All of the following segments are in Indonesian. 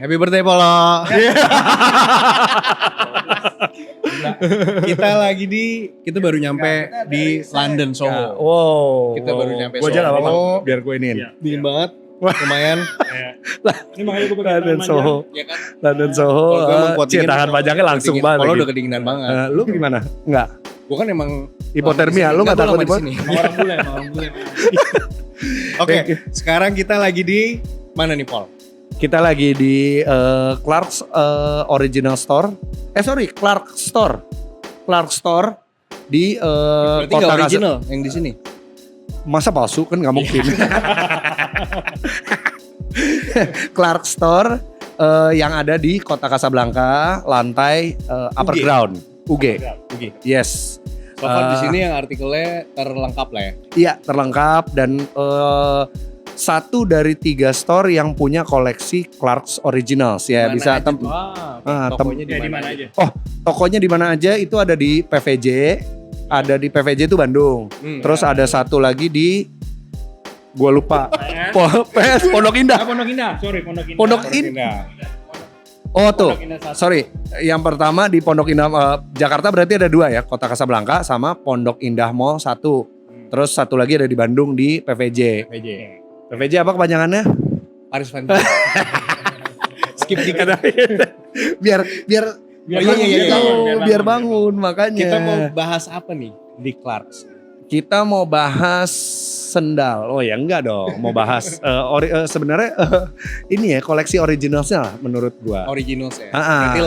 Happy birthday Polo. Kita baru nyampe di London Soho. Wow. Kita baru nyampe Gue aja gak apa-apa, Soho. biar gue iniin. Dingin banget. Lumayan. Ini makanya gue pakai London Soho. Ya kan? London Soho. Kalau gue emang kuat dingin, Tahan pajaknya langsung dingin. banget. Polo lagi. udah kedinginan banget. Lu gimana? Enggak. Gue kan emang Hipotermia, lu gak takut di sini. orang bule. Oke, sekarang kita lagi di mana nih Pol? Kita lagi di Clark's Original Store. Clark Store. Clark Store di Berarti Kota nggak original yang di sini? Masa palsu kan nggak mungkin. Clark Store yang ada di Kota Casablanca, lantai upper UG. ground, UG. Yes. So far di sini yang artikelnya terlengkap lah ya. Iya, terlengkap dan satu dari 3 store yang punya koleksi Clark's Originals ya. Mana Bisa aja tuh? Tokonya di mana aja? tokonya di mana aja itu ada di PVJ. Ada di PVJ itu Bandung. Terus ada satu lagi di gua lupa. PS Pondok Indah. Pondok Indah, sorry Pondok Indah. Pondok Indah. Oh tuh, Pondok Indah satu. sorry. Yang pertama di Pondok Indah Jakarta berarti ada 2 ya, Kota Casablanca sama Pondok Indah Mall 1. Terus satu lagi ada di Bandung di PVJ. PVJ apa kepanjangannya? Paris Van Gogh. Skip dikit. biar Biar bangun makanya. Kita mau bahas apa nih di Clark's? Kita mau bahas sendal. Oh ya enggak dong, mau bahas sebenarnya ini ya koleksi originalsnya lah menurut gua. Originals ya. Ah. Berarti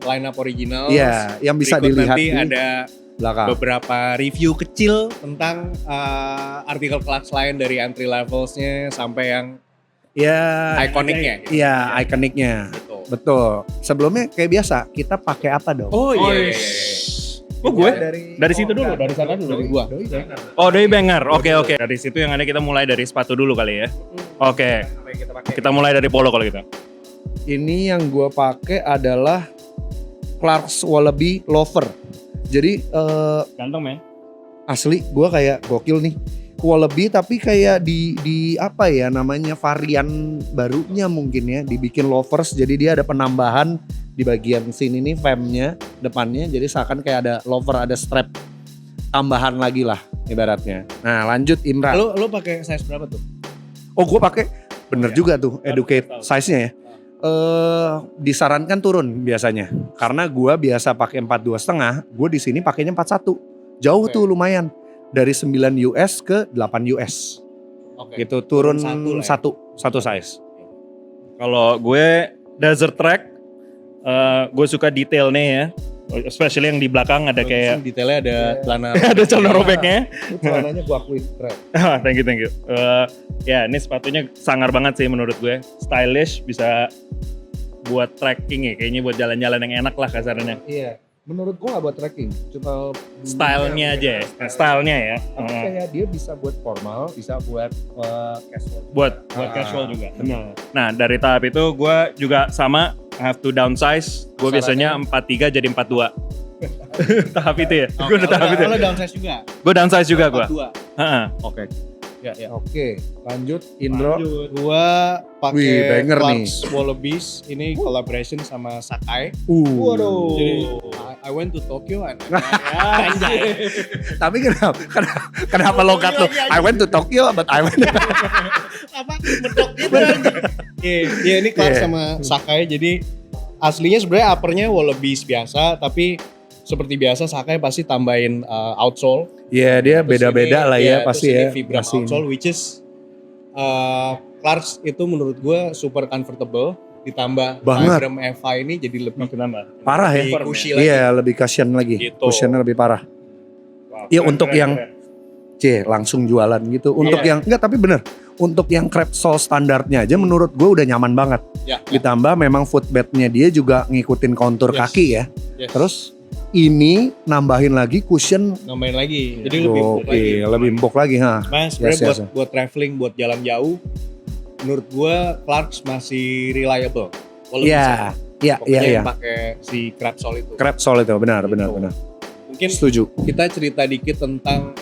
line up original. Iya, yang bisa Berikut dilihat nanti di ada belakang. beberapa review kecil tentang artikel Clark's lain dari entry levelsnya sampai yang Ya, ikoniknya. iya ikoniknya. Gitu. Betul. Sebelumnya kayak biasa, kita pakai apa dong? Oh iya. Oh gue? Dari Dari situ dulu, dari sana dulu. Dari gua. Oh dari Banger, oke. Dari situ yang ada kita mulai dari sepatu dulu kali ya. Oke, kita mulai dari polo kalau gitu. Ini yang gue pakai adalah Clark's Wallaby Loafer. Jadi Ganteng men. asli gue kayak gokil nih. Wallaby tapi kayak di apa ya namanya varian barunya mungkin ya, dibikin loafers. Jadi dia ada penambahan di bagian sini nih femnya depannya, jadi seakan kayak ada loafer, ada strap tambahan lagi lah ibaratnya. Nah lanjut Indra. Lu pakai size berapa tuh? Oh gue pakai bener juga tuh educate size-nya ya. Disarankan turun biasanya karena gue biasa pakai 42,5, gue di sini pakainya 41. Jauh tuh lumayan dari 9 US ke 8 US. Oke. Gitu turun satu ya. size. Kalau gue Desert Track, gue suka detailnya ya. Especially yang di belakang ada kayak detailnya ada celana. ada celana robeknya. Celananya gue akuin keren. Thank you. Ya ini sepatunya sangar banget sih menurut gue. Stylish, bisa buat trekking ya. Kayaknya buat jalan-jalan yang enak lah kasarnya. Iya. Menurut gue gak buat trekking, cuma Stylenya aja ya. Stylenya ya. Tapi kayak dia bisa buat formal, bisa buat casual. Buat casual juga. Benar. Nah dari tahap itu gue juga sama have to downsize. Gue biasanya 43 jadi 42. Tahap itu ya. Gue udah tahap itu. Lo downsize juga? Gue downsize juga gue. 42. Oke. Ya. Oke, lanjut Indro. Gua Wih, pakai banger Clark's Wallabies. Ini collaboration sama Sacai. Waduh. Jadi I went to Tokyo and Tapi kenapa logat lo? I went to Tokyo but I went. apa medok gitu anjing. Iya ini Clark's sama Sacai. Jadi aslinya sebenarnya uppernya Wallabies biasa, tapi seperti biasa Sacai pasti tambahin outsole. Iya dia beda-beda lah ya pasti ya. Vibram Pasti. outsole which is Clark's itu menurut gue super comfortable, ditambah Banget. Vibram FI ini jadi lebih Parah ya. lebih cushy lagi. Iya lebih cushion lagi. Gitu. Cushionnya lebih parah. Iya untuk yang langsung jualan gitu. Untuk yang enggak tapi bener. Untuk yang crep sole standarnya aja menurut gue udah nyaman banget. Ya. Ditambah memang footbednya dia juga ngikutin kontur Yes. kaki ya. Yes. Terus ini nambahin lagi cushion. nambahin lagi, jadi lebih empuk lagi. Lebih empuk lagi ha. Mas, sebenarnya Yes. buat traveling, buat jalan jauh, menurut gua Clark's masih reliable. Walaupun Iya. yang pakai si crep sole itu. Crep sole itu benar. Mungkin Setuju. kita cerita dikit tentang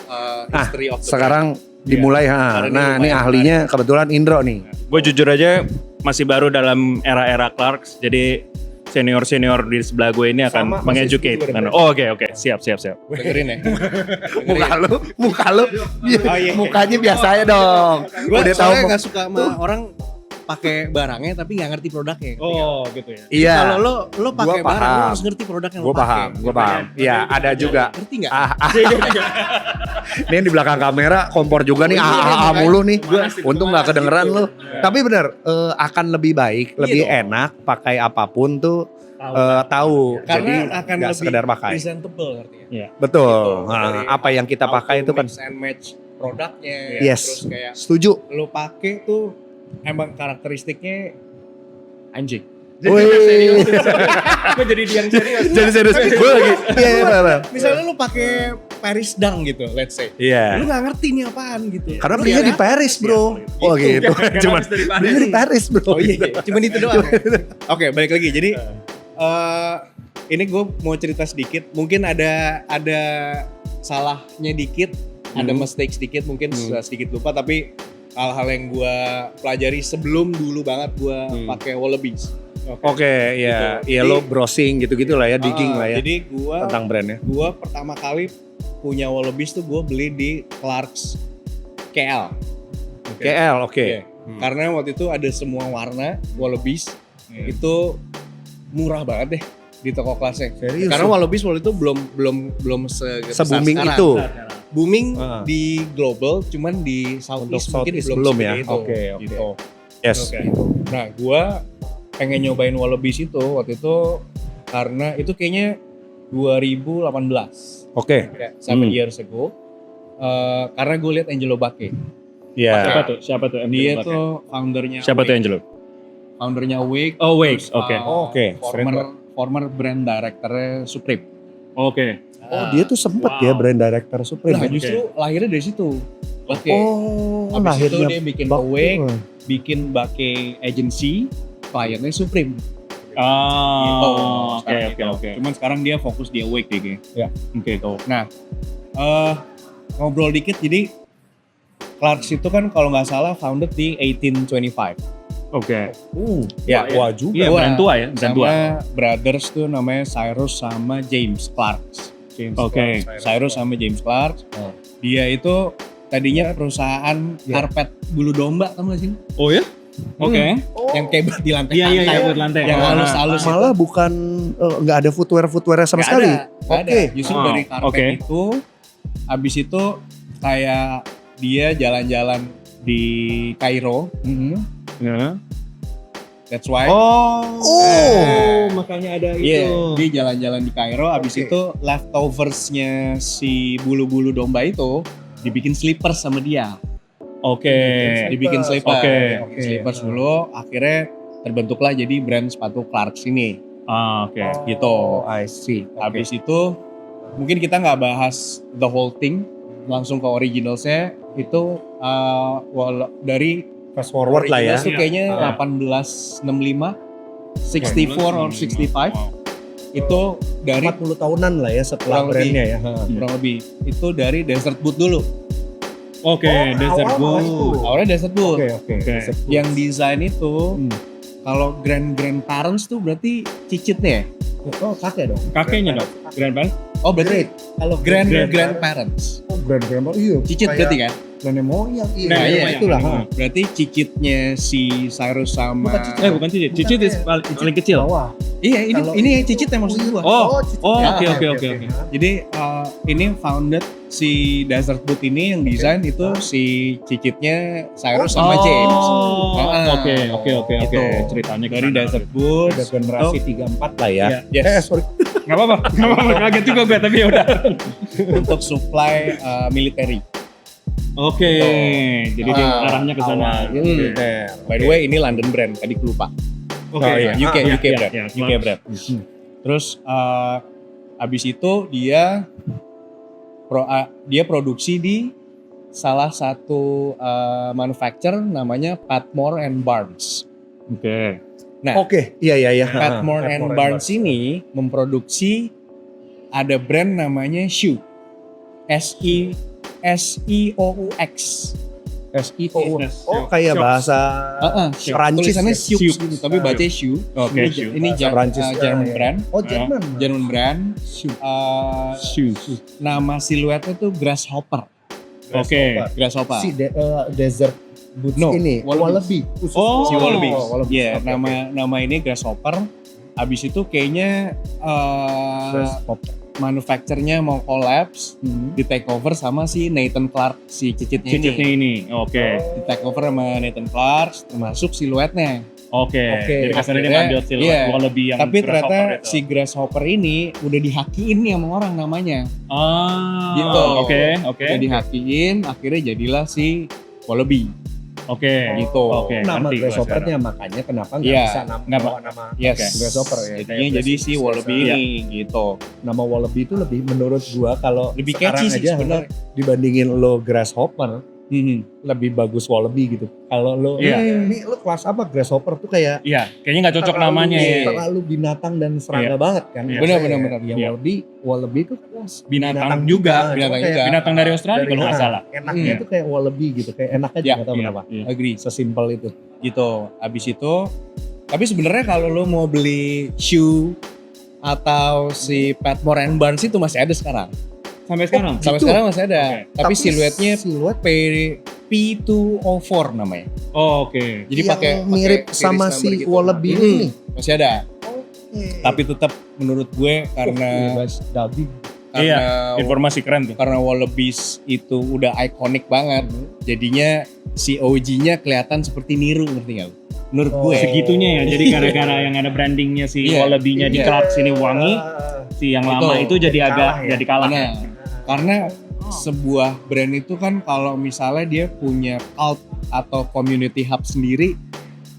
history of the Sekarang dimulai ha. Karena ini Nah, ini lumayan ahlinya kebetulan Indro nih. brand. Gue jujur aja masih baru dalam era-era Clarks, jadi senior-senior di sebelah gue ini akan Sama, mengeducate. masih setuju, Oh, oke, siap. Dengerin ya. Muka lu, iya. mukanya biasa aja dong. Gue Udah tahu soalnya gak suka sama orang pakai barangnya tapi nggak ngerti produknya. Oh, gitu ya. Iya. Kalau lo pakai Gua barang lo paham. harus ngerti produk yang lo Gue pakai. paham. Iya, ada juga. Ngerti nggak? Ini yang di belakang kamera kompor juga nih, mulu nih. Untung nggak kedengeran lu. Tapi bener, akan lebih baik, lebih enak pakai apapun tuh tahu. Karena Jadi akan nggak lebih sekedar pakai. presentable artinya. Iya. Betul. Gitu. Nah, Dari apa yang kita pakai itu kan. mix and match produknya. Yes. Terus kayak Setuju. lo pakai tuh emang karakteristiknya anjing. Wih. Gue jadi yang serius. Jadi serius. Gue lagi. Iya. Misalnya lu pakai Paris Dang gitu, let's say. Iya. Lu gak ngerti nih apaan gitu. Karena Lu belinya di nyari Paris, bro. Oh gitu. Cuman belinya di Paris, bro. Oh iya, cuman itu doang. Oke, balik lagi. Jadi ini gue mau cerita sedikit. Mungkin ada salahnya dikit, ada mistake sedikit, mungkin sedikit lupa. Tapi hal-hal yang gue pelajari sebelum dulu banget gue pakai Wallabies. Oke, iya. Gitu. Iya lo browsing gitu-gitu lah ya, digging lah ya. Jadi gue Tentang brandnya. pertama kali punya Wallabies tuh gue beli di Clarks KL. KL, oke. Iya. Karena waktu itu ada semua warna Wallabies itu murah banget deh di toko kelasnya. Serius? Karena Wallabies waktu itu belum sebesar Se-booming sekarang. itu. Booming di global, cuman di Southeast mungkin Southeast belum belum segede ya? itu. Oke. Gitu. Yes. Nah, gue pengen nyobain Wallabies itu waktu itu karena itu kayaknya 2018. Oke. Kayak 7 years ago. Karena gue liat Angelo Bacche. Iya. Siapa tuh? Dia tuh foundernya Siapa tuh Awake. Angelo? Foundernya Awake. Oh, Awake, Terus, oke. Oke, Former brand directornya Supreme. Oke. Oh, dia tuh sempet ya brand director Supreme. Nah, ya? justru lahirnya dari situ. Oke. Oh, Habis itu lahirnya dia bikin Bacche. Awake, bikin Bacche Agency, kliennya Supreme. Gitu. Oh, Sekarang oke. gitu. Cuman sekarang dia fokus di Awake kayaknya. Ya. Oke, tuh. Nah, ngobrol dikit. Jadi Clarks itu kan kalau nggak salah founded di 1825. Oke. Ya, Wah juga. Iya, brand tua ya, brand tua. sama brothers tuh namanya Cyrus sama James Clarks. Oke. Cyrus sama James Clarks. Dia itu tadinya perusahaan karpet bulu domba, tau gak sih? Oh ya? Oke. Yang kayak di lantai. Iya, buat lantai. Yang Oh, halus-halus itu. Malah bukan nggak ada footwear sama Nggak sekali. Nggak ada. Oke. Justru Oh, dari karpet oke. itu, abis itu kayak dia jalan-jalan di Kairo. Ya. That's why. Oh. Makanya ada Iya, dia jalan-jalan di Kairo, abis itu leftoversnya si bulu-bulu domba itu dibikin slippers sama dia. Oke. Dibikin slippers. Oke. Bikin slippers dulu, akhirnya terbentuklah jadi brand sepatu Clarks ini. Oke. Gitu. Oh, I see. Habis itu mungkin kita nggak bahas the whole thing, langsung ke originalsnya itu dari Fast forward lah ya. originals tuh kayaknya 1865, 64 or 65. Itu dari 40 tahunan lah ya setelah Kurang brandnya ya. kurang lebih itu dari Desert Boot dulu. Oke, Desert awal-awal Boot. itu. Awalnya Desert Boot. Oke. Yang desain itu kalau grandparents tuh berarti cicitnya ya? Oh, kakek dong. Kakeknya dong. Grandpa. Oh berarti Kalau grandparents. grandparents iya. Cicit berarti kan? Nenek moyang. Iya, Nenek iya, moyang. itulah. Berarti cicitnya si Cyrus sama Bukan cicit. Cicit is paling kecil. Bawah. Iya, Kalau- ini yang cicit yang maksud gua. Oh, cicit. oh, Ya, oke. Jadi ini founded si Desert Boot ini yang desain itu si cicitnya Cyrus sama James. Oke. Gitu. Ceritanya Dari kesana. Desert Boot Ada generasi 34 lah ya. Yes. Sorry. Nggak apa-apa. Kaget juga gue, tapi ya udah. untuk supply military. Oke, jadi dia arahnya ke sana. By the way ini London brand tadi lupa. Oke, iya. UK brand. iya, UK brand. Terus abis itu dia produksi di salah satu manufacturer namanya Patmore and Barnes. Oke. Nah, Oke, iya. Patmore and Barnes ini memproduksi ada brand namanya Shoe. SEOUX. Oh, kayak bahasa Perancis tulisannya ya? Sioux Sioux. gitu, tapi bacanya Sioux. Oke, Ini, Sioux. ini Bahasa Perancis. German brand. Oh, Jerman. German brand. Shoes. Nama siluetnya tuh grasshopper. Oke. Grasshopper. Si desert boots No, ini wallaby. Khusus. Oh. Si wallaby. Wallaby. Iya, Oke, nama ini grasshopper. Abis itu kayaknya Grasshopper. manufacturernya mau collapse, di take over sama si Nathan Clark, si cicitnya Cicitnya ini. ini. Oke. Di take over sama Nathan Clark, termasuk siluetnya. Oke. Jadi akhirnya dia Akhirnya, ngambil siluet iya. wallaby yang Tapi grasshopper ternyata itu. si grasshopper ini udah dihakiin nih sama orang namanya. Gitu. Oke. Udah dihakiin, akhirnya jadilah si wallaby. Oke. Gitu. Oke. Nama ngerti gua grasshoppernya makanya kenapa nggak Iya, bisa nggak bawa nama Yes. grasshopper ya. Jadinya Kayak jadi si British wallaby biasa. ini gitu. Nama wallaby itu lebih menurut gua kalau Lebih sekarang catchy sih aja sebenarnya. dibandingin lo grasshopper lebih bagus wallaby gitu. Kalau lo Iya. ini lo kelas apa grasshopper tuh kayak Iya. Kayaknya nggak cocok namanya ya. terlalu binatang dan serangga banget kan. Iya. Biasanya Benar. Ya Iya. wallaby itu kelas Binatang juga. Binatang Kayak juga. Binatang dari Australia dari- kalau nggak salah. Enaknya Hmm. tuh kayak wallaby gitu, kayak enak aja Iya, nggak tahu iya, kenapa. iya. Agree. Sesimpel itu. Gitu. Abis itu, tapi sebenarnya kalau lo mau beli shoe atau si Padmore and Barnes itu masih ada sekarang. Sampai sekarang. Sampai Gitu? sekarang masih ada. Oke. Tapi siluetnya siluet P204 namanya. Oh, oke. Jadi yang pakai mirip pakai sama series si number gitu. wallaby Hmm, ini. Masih ada. Tapi tetap menurut gue karena dubbing. Iya. Informasi keren tuh. karena wallabies itu udah ikonik banget. Jadinya si OG-nya kelihatan seperti niru, ngerti nggak? lu? Menurut gue. Segitunya ya. Jadi gara-gara yang ada brandingnya si Iya. wallaby-nya di Iya. Clark sini wangi, si yang lama itu jadi agak Kalah ya. jadi kalah. Nah, karena sebuah brand itu kan kalau misalnya dia punya cult atau community hub sendiri,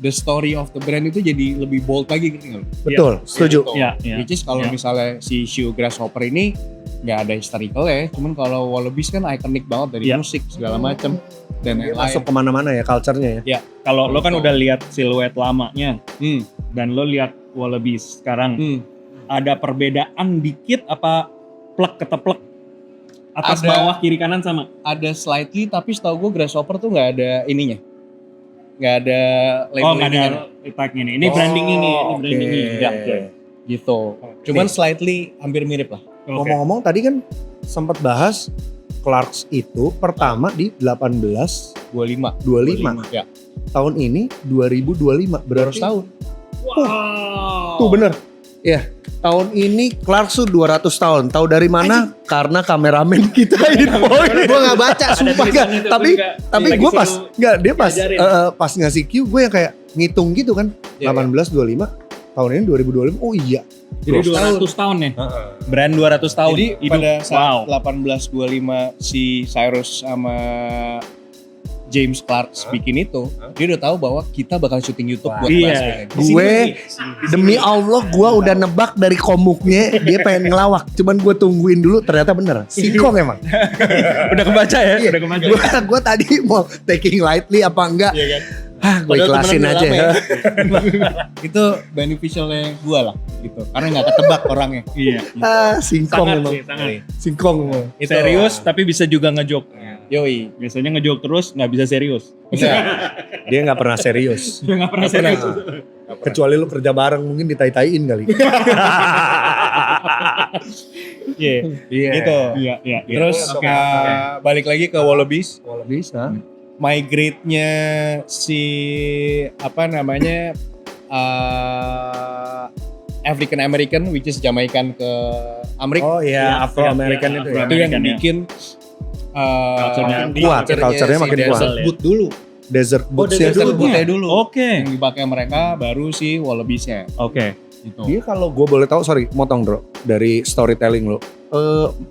the story of the brand itu jadi lebih bold lagi gitu. Betul, setuju. Gitu. Iya, iya. Which is kalau Iya. misalnya si shoe grasshopper ini nggak ada historical ya, cuman kalau wallabies kan ikonik banget dari Iya. musik segala macem dan Dia yang masuk lain. kemana-mana ya culture-nya ya. Kalau lo kan udah lihat siluet lamanya Hmm, dan lo lihat wallabies sekarang, hmm. ada perbedaan dikit apa plek keteplek? Atas Ada. bawah kiri kanan sama? Ada slightly tapi setahu gue grasshopper tuh nggak ada ininya, nggak ada Oh, nggak ada labelingnya tagnya nih. Ini branding ini, ini branding ini. oke. Ya, oke. gitu. Cuman slightly hampir mirip lah. Oke. Ngomong-ngomong tadi kan sempat bahas Clarks itu pertama di 1825. 25. Ya, Tahun ini 2025 berarti tahun. Wow. Tuh bener. Ya, tahun ini Clarks tuh 200 tahun. Tahu dari mana? Karena kameramen kita info. Gue nggak baca, sumpah tulisan nggak. itu, Tapi gua juga tapi lagi gue pas suruh nggak dia pas diajarin. pas ngasih cue gue yang kayak ngitung gitu kan. Iya, 1825 tahun ini 2025. Oh iya. Jadi 200 tahun ya? Brand 200 tahun. Jadi hidup. pada saat Wow. 1825 si Cyrus sama James Clark bikin itu, dia udah tahu bahwa kita bakal syuting YouTube buat Iya. bahas Di sini Gue lagi. demi Allah gue udah nebak dari komuknya dia pengen ngelawak. Cuman gue tungguin dulu ternyata bener. Singkong emang. Udah kebaca ya? Iya. Udah kebaca. Gue tadi mau taking lightly apa enggak. Iya kan? Hah gue Padahal ikhlasin temenan aja. udah lama ya. Itu beneficialnya gue lah gitu. Karena nggak ketebak orangnya. Iya. Singkong Sangat emang. sih, sangat. Singkong emang. Itu Serius tapi bisa juga ngejoke. Yoi. Biasanya ngejoke terus nggak bisa serius. Bener. Dia gak pernah serius. Dia nggak pernah serius. Kecuali lu kerja bareng mungkin ditai-taiin kali. Iya. Gitu. Iya, iya. iya. Terus Oke. balik lagi ke Wallabies. Kalau bisa. Migrate-nya si apa namanya African American, which is Jamaican ke Amerika. Oh iya, Afro American iya, itu Afro ya. Itu yang American ya. bikin Culture-nya kuat, culture-nya si makin kuat. Desert Boot dulu. Desert Boots ya. Desert Boot-nya. Boot-nya dulu. Oke. Yang dipakai mereka baru si Wallabies-nya. Oke. Gitu. Dia kalau gue boleh tahu, sorry, motong bro, dari storytelling lo.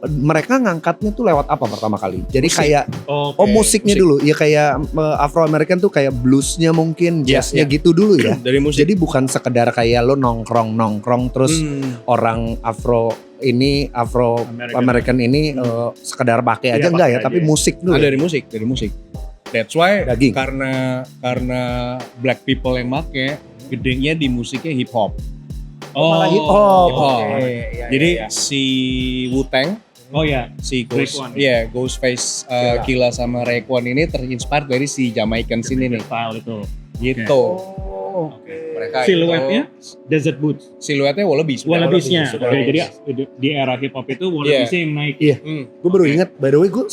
Mereka ngangkatnya tuh lewat apa pertama kali? Jadi Musik. kayak, Oke. oh musiknya musik. dulu, ya kayak Afro American tuh kayak bluesnya mungkin, Iya, jazznya iya. gitu dulu ya. Dari musik. Jadi bukan sekedar kayak lo nongkrong terus orang Afro American ini sekedar pakai aja Iya, enggak ya, pakai tapi aja. musik dulu. dari musik, dari musik. That's why Daging. karena black people yang make, gedenya di musiknya hip hop. Oh. Malah hip hop. Hip hop. Oke, iya, Jadi iya. si Wu-Tang Oh ya. Si Raekwon, Ghostface Killah sama Raekwon ini terinspire dari si Jamaican sini nih. Style itu. Gitu. Oh, Mereka Siluetnya Desert Boots. Siluetnya Wallabies. Wallabiesnya. Wallabies. Oke, jadi di era hip hop itu Wallabiesnya yang naik. Iya. Gue baru Oke. inget, by the way gue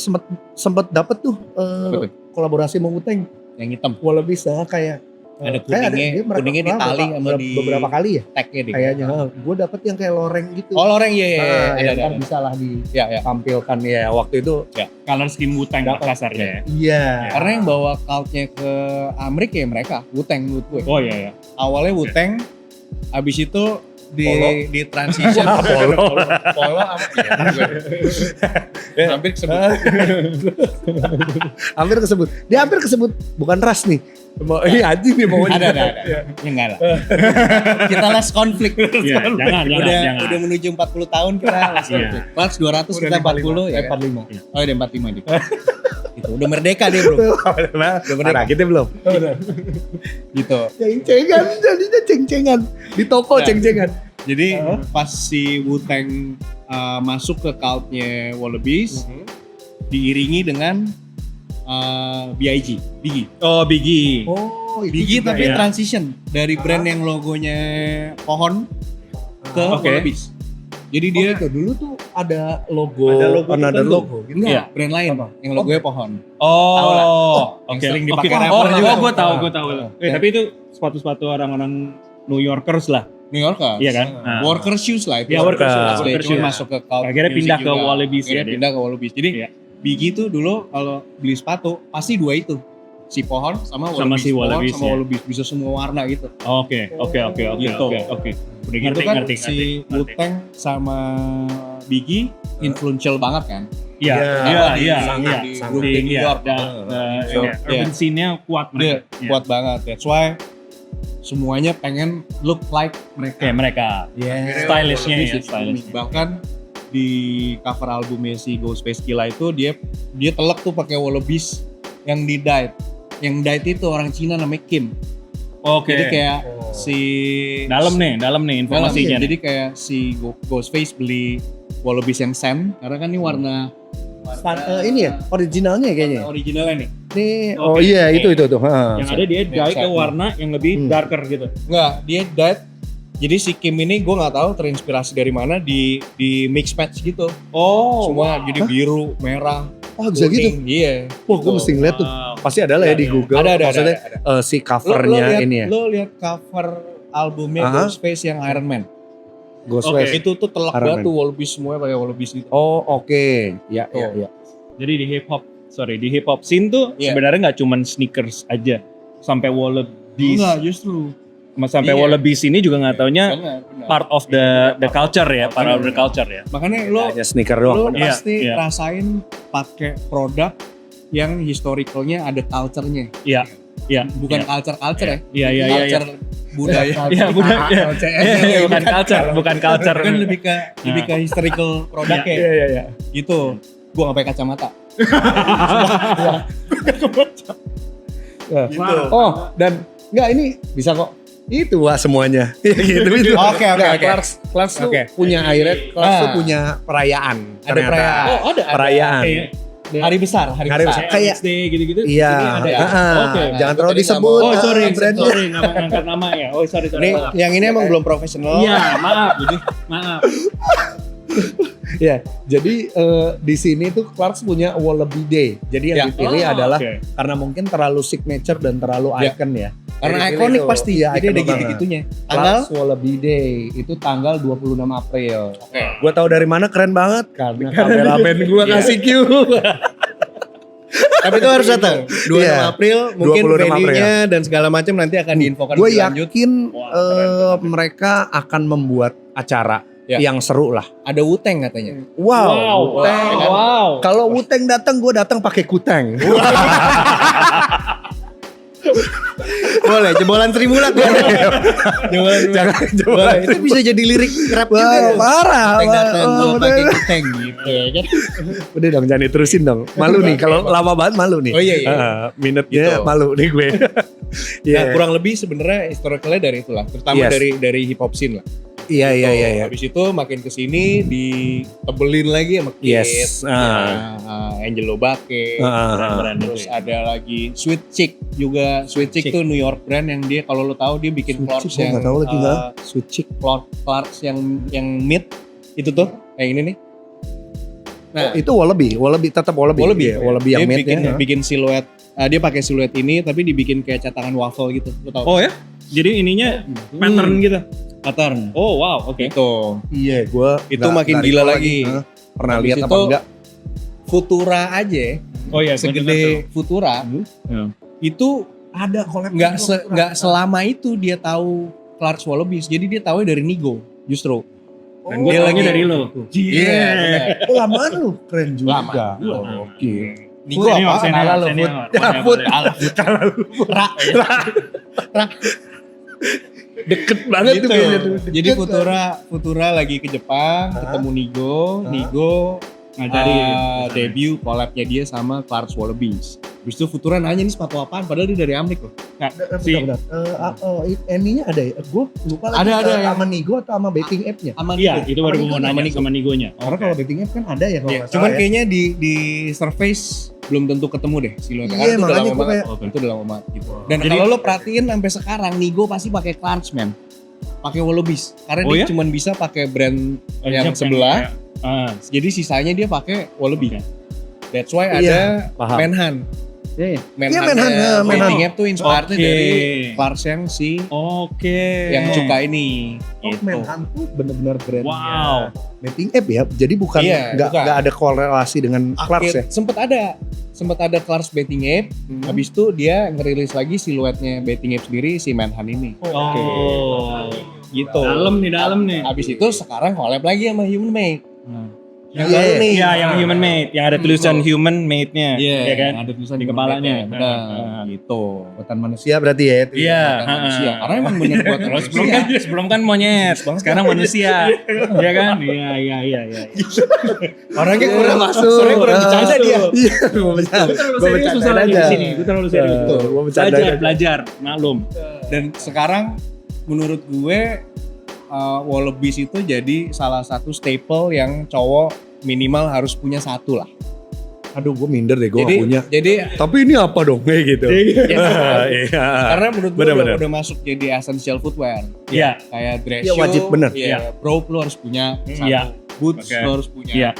sempet dapet tuh Apa tuh? kolaborasi sama Wu-Tang. Yang hitam. Wallabies kayak Ada kayak kuningnya, dia mereka kuningnya pernah ditali sama di beberapa kali ya tag-nya deh. kayaknya. Gue dapet yang kayak loreng gitu. Oh loreng iya. Ya, Ada. kan bisa lah Ya. ditampilkan ya waktu itu. Color scheme Wu-Tang Dapat. kasarnya ya. Iya. Karena yang bawa cultnya ke Amerika ya mereka, Wu-Tang menurut gue. Oh iya ya. Awalnya Wu-Tang, abis itu Polo. di transition polo sama hampir kesebut. Hampir kesebut. Dia hampir kesebut bukan ras nih. Iya anjing nih maunya. ada. Ya enggak lah. Kita last konflik. Iya, jangan. Udah menuju 40 tahun kita last Iya. konflik. Kelas 200 kita 40 ya. 45. Oh udah 45 nih. Itu udah merdeka dia bro. Nah, kita belum. Gitu. Ceng-cengan, jadinya ceng-cengan. Di toko Nah. ceng-cengan. Jadi pas si Wu-Tang masuk ke cultnya Wallabies, diiringi dengan Biggie. Oh, Biggie. Oh, Biggie juga tapi ya. transition dari brand yang logonya pohon ke Oke. Wallabies. Jadi Dia dia dulu tuh ada logo, Ada logo another tertentu. logo gitu. enggak Iya. brand lain yang logonya pohon. Tahu lah. Oh, Yang oke. sering Oke. dipakai Oh, rapper juga. gue tahu. Ya. Tapi itu sepatu-sepatu orang-orang New Yorkers lah. New Yorker. Iya kan? Nah. Worker shoes lah itu. Iya, worker shoes. Asli, Worker cuma shoes. masuk ke cult Akhirnya music pindah ke juga. Wallabies ya Akhirnya dia. pindah ke Wallabies. Jadi Iya. Biggie tuh dulu kalau beli sepatu pasti dua itu. Si pohon sama Wallabies. si Wallabies, Pohon sama ya. Wallabies. Bisa semua warna gitu. Oke. Gitu. Udah Itu kan ngerti. si Wu-Tang sama Biggie influential banget kan. Iya, Di- iya. di grup di New York. So, Urban scene-nya kuat Dia mereka. Iya. kuat banget. That's why semuanya pengen look like mereka. Kayak mereka. Yeah. Stylishnya ya, Wallabies stylish. Bahkan di cover albumnya si Ghostface Killah itu dia telek tuh pakai Wallabies yang di dyed. Yang dyed itu orang Cina namanya Kim. Oke. Jadi kayak si dalam nih dalam, informasinya. jadi kayak si Ghostface beli Wallabies yang sand karena kan ini warna Ini ya originalnya kayaknya. originalnya nih. Nih, Oke. oh iya itu. Yang ada dia dye ke Set. warna yang lebih darker gitu. Enggak, dia dyed. Jadi si Kim ini gue nggak tahu terinspirasi dari mana di mix match gitu. Oh. Semua jadi biru, merah, Oh bisa gitu. kuning. Iya. Wah gue mesti ngeliat tuh. Wow. Pasti ada lah ya di Iya. Google. Ada. Maksudnya si covernya ini ya. Lo lihat cover albumnya Aha. Ghostface yang Iron Man. Ghostface. Itu tuh telak Iron banget Man. tuh Wallabies semuanya pakai Wallabies gitu. Oh oke. Ya. Jadi di hip hop scene tuh Iya. sebenarnya nggak cuman sneakers aja, sampai Wallabies. justru. Sampai Iya. Wallabies ini juga nggak taunya Benar. part of the culture ya, part of the culture ya. Makanya lo Hanya sneaker doang. Iya, pasti iya. rasain pakai produk yang historicalnya ada culture-nya. Iya. Iya. Bukan culture ya. Iya. Culture budaya. Iya, bukan. Iya, bukan culture. Kan lebih ke historical produknya. Iya. Gitu. Gua nggak pakai kacamata. Gitu. Oh dan enggak ini bisa kok. Itu wah semuanya. gitu. Oke. Class tuh Oke. punya akhirnya Class tuh Ah. punya perayaan. Ada ternyata. perayaan. Oh, ada Perayaan. Hari besar. Hari besar. besar. Kayak- XD gitu-gitu. Iya. Ini ada ya. Oke. Jangan Gua terlalu tadi disebut. nggak Oh, sorry, brandnya. nggak mau ngangkat nama ya. Oh, sorry. Ini yang ini emang belum profesional. Iya, maaf. Maaf. Ya, jadi di sini tuh Clarks punya Wallaby Day. Jadi yang Ya. dipilih Oh, adalah oke. karena mungkin terlalu signature dan terlalu Ya. icon ya. Karena Jadi ikonik pilih pasti. tuh. Iya, Jadi ada icon banget. gitu-gitunya. Tanggal Clarks Wallaby Day itu tanggal 26 April. Oke. Gua tahu dari mana keren banget karena kameramen gua Iya. kasih cue. Tapi itu harus datang. 26 Iya. April mungkin 26 venue-nya dan segala macam nanti akan diinfokan Gue lebih lanjut. yakin Wah, mereka akan membuat acara Ya. yang seru lah. Ada Wu-Tang katanya. Wow. Wu-Tang. Wow. Kalau Wu-Tang datang, gue datang pakai kutang. Boleh, jebolan Sri Mulat. Jebolan Jangan Boleh, jebolan. itu bisa jadi lirik rap Wah, juga. parah. Wu-Tang datang, Wah, gue bener. pakai Wu-Tang gitu ya kan. Udah dong, jangan diterusin dong. Malu nih, kalau lama banget malu nih. Oh, iya. Minutnya Gitu. malu nih gue. Nah, kurang lebih sebenarnya historicalnya dari itulah, terutama Yes. dari hip hop scene lah. Iya. Habis itu makin kesini ditebelin lagi sama Kit. Yes. Angelo Bake. Brand-brand Terus itu ya. ada lagi Sweet Chick juga. Sweet Chick tuh New York brand yang dia kalau lo tahu dia bikin Sweet Clarks Chick, gua yang nggak tahu lagi nggak. Sweet Chick. Clarks yang mid itu tuh yang ini nih. Nah, Itu Wallaby tetap Wallaby. Wallaby. Iya, Wallaby yang dia mid bikin siluet. Dia pakai siluet ini tapi dibikin kayak cetakan waffle gitu. Lo tahu? Oh ya? Jadi ininya pattern gitu. Pattern. Oh wow, oke. Itu. Iya, gua Itu makin gila lagi. Pernah Habis lihat itu, apa enggak? Futura aja, Oh iya, segede Futura, Ya. itu Ada collab. nggak selama itu dia tahu Clarks Wallabies. Jadi dia tahu dari Nigo justru. Dan gue Dia tahunya lagi- dari lo. Iya. benar. Oh, lamaan lu, keren juga. Lama. Oh, Oke. Nigo apa? Salah lo, Food. Ya, Food. Deket banget Gitu. tuh kayaknya tuh. Jadi Futura lagi ke Jepang, ketemu Nigo Ngajarin. debut collabnya dia sama Clarks Wallabies. Habis itu Futura nanya nih sepatu apaan, padahal dia dari Amrik loh. Si Bentar. Eninya ada ya? Gue lupa lagi. Ada, yang- sama Nigo atau sama betting app-nya? Sama iya, Nigo. itu baru Sama gue mau Nigo, nanya Nigo. sama Nigonya. Karena kalau betting app kan ada ya kalau Iya, nggak cuman salah ya. kayaknya di surface belum tentu ketemu deh siluetnya. Iya, Karena itu udah makanya lama gua banget. kayak- Itu udah lama banget gitu. Dan Jadi- kalau lo perhatiin sampai sekarang Nigo pasti pakai Clarks man. Pakai Wallabies. Karena Oh dia ya? cuman bisa pakai brand yang sebelah. Jadi sisanya dia pakai Wallaby. That's why ada paham. Manhunt. Iya, Manhunt. Manhunt, Manhunt. Betting app tuh inspired Oke. dari Clarks yang si Oke. yang cuka ini. Oh, Gitu. Manhunt tuh bener-bener brand Wow. betting app ya. Jadi bukan Iya, nggak bukan. ada korelasi dengan Clarks ya. Sempet ada Clarks betting app. Habis itu dia ngerilis lagi siluetnya betting app sendiri si Manhunt ini. Oh. Gitu. Dalam nih. Habis itu sekarang collab lagi sama Human Made. Yang Iya, baru nih. Iya, yang human made, yang ada tulisan human made-nya, Iya ya kan? ada tulisan Di Human kepalanya. Made-nya. Benar, Heeh. gitu. Buatan manusia berarti ya. itu. Iya, Bukan manusia. Karena emang bener buat Kalau manusia. sebelum kan monyet, sekarang manusia, ya kan? Iya. Orangnya kurang masuk. Masuk. Orangnya kurang bercanda dia. Iya, gua bercanda. Gua bercandain aja. Gue terlalu serius. Betul, gua bercandain. Belajar, maklum. Dan sekarang menurut gue Wallabies itu jadi salah satu staple yang cowok minimal harus punya satu lah. Aduh, gue minder deh, gue Jadi, gak punya. jadi Tapi ini apa dong, kayak gitu. Iya. karena menurut gue Bener-bener. udah masuk jadi essential footwear. Iya. Kayak dress Iya, shoe, wajib, bener. Iya, robe lo harus punya satu. Iya. Boots Oke. lo harus punya. Iya.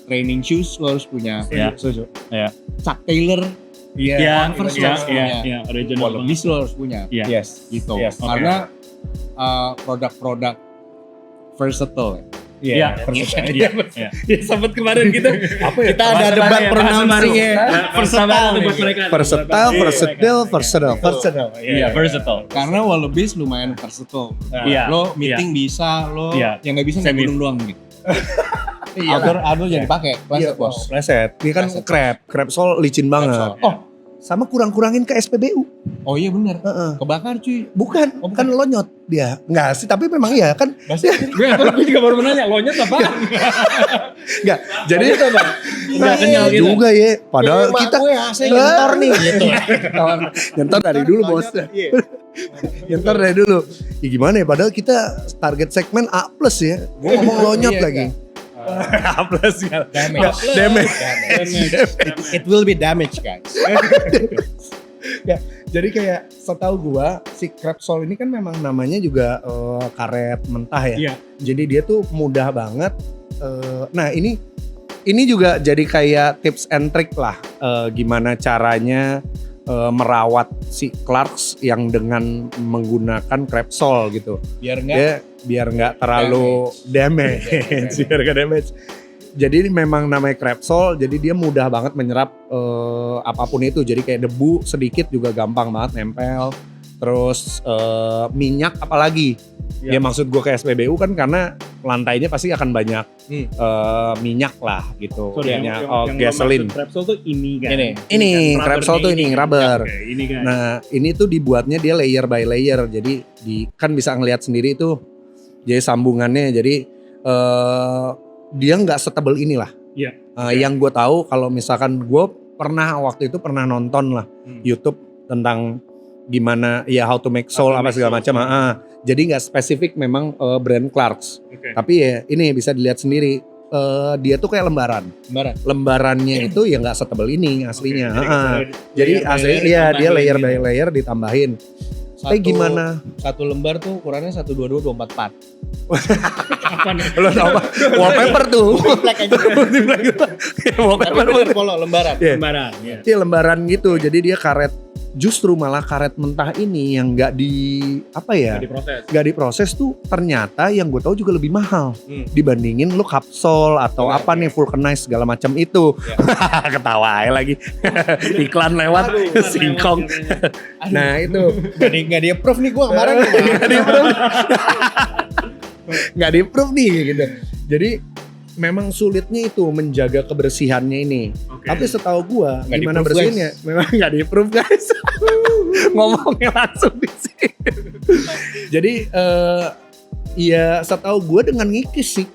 Training shoes lo harus punya. Iya. Iya. Chuck Taylor. Iya, Converse lo harus punya. iya, original. Wallabies lo harus punya. Iya. Yes. Gitu. Yes. Oke. Karena produk-produk versatile. Iya. Iya. Ya sempat kemarin gitu. Apa ya? Kita ada debat pronouncing-nya. Versatile buat mereka. Versatile. Iya, versatile. Karena Wallabies lumayan versatile. Iya. Lo meeting bisa, lo Iya. yang nggak bisa naik Semi. gunung doang gitu. Outdoor jadi pakai, Iya, pleset bos. Pleset. Ini kan crab sole licin banget. Crab sole. Oh, sama kurang-kurangin ke SPBU. Oh iya bener, Heeh. kebakar cuy. Bukan, Oh, bukan. kan lonyot dia. Enggak sih, tapi memang iya kan. Gue juga baru menanya, lonyet apaan? Enggak. Jadi Nggak kenyal gitu. juga ya. Padahal kita gue saya nyentor nih gitu. nyentor dari dulu bos. Nyentor dari dulu. Ya gimana ya? Padahal kita target segmen A+ ya. Gue ngomong lonyot Iya, lagi. A plus ya. Damage. It will be damage guys. Ya, jadi kayak setahu gua si crab sole ini kan memang namanya juga karet mentah ya. Iya. Jadi dia tuh mudah banget. Nah ini juga jadi kayak tips and trick lah. Gimana caranya merawat si Clarks yang dengan menggunakan crab sole gitu. Biar enggak Dia biar nggak terlalu damage. Biar nggak damage. Jadi memang namanya crab sole, jadi dia mudah banget menyerap apapun itu. Jadi kayak debu sedikit juga gampang banget nempel. Terus minyak apalagi. Ya maksud gue ke SPBU kan karena lantainya pasti akan banyak minyak lah gitu. Sorry, Kayaknya yang gasoline. Crab sole tuh ini kan. Ini. Crab sole tuh ini rubber. Oke, ini kan. Nah ini tuh dibuatnya dia layer by layer. Jadi kan bisa ngelihat sendiri tuh. Jadi sambungannya jadi dia nggak setebal inilah. Iya. Yang gue tahu kalau misalkan gue waktu itu pernah nonton lah YouTube tentang gimana ya how to make sole apa segala macam. Jadi nggak spesifik memang brand Clarks. Tapi ya ini bisa dilihat sendiri. Dia tuh kayak lembarannya itu ya nggak setebal ini aslinya. Jadi aslinya dia layer by layer ditambahin. Tapi gimana? Satu lembar tuh ukurannya 122 244. Apa nih? Lo tau apa? Wallpaper tuh. Black aja. Wallpaper polo lembaran. Lembaran. Ya. Iya lembaran gitu. Jadi dia karet. Justru malah karet mentah ini yang nggak nggak diproses tuh ternyata yang gue tahu juga lebih mahal dibandingin lu kapsul atau vulcanize segala macam itu. Ketawa aja lagi. Iklan lewat singkong. Nah itu nggak di approve nih gue kemarin. Nggak di approve nih gitu. Jadi memang sulitnya itu menjaga kebersihannya ini. Tapi setahu gua gimana bersihinnya memang nggak di-approve guys. Ngomongnya langsung di sini. Jadi ya setahu gua dengan ngikis sih.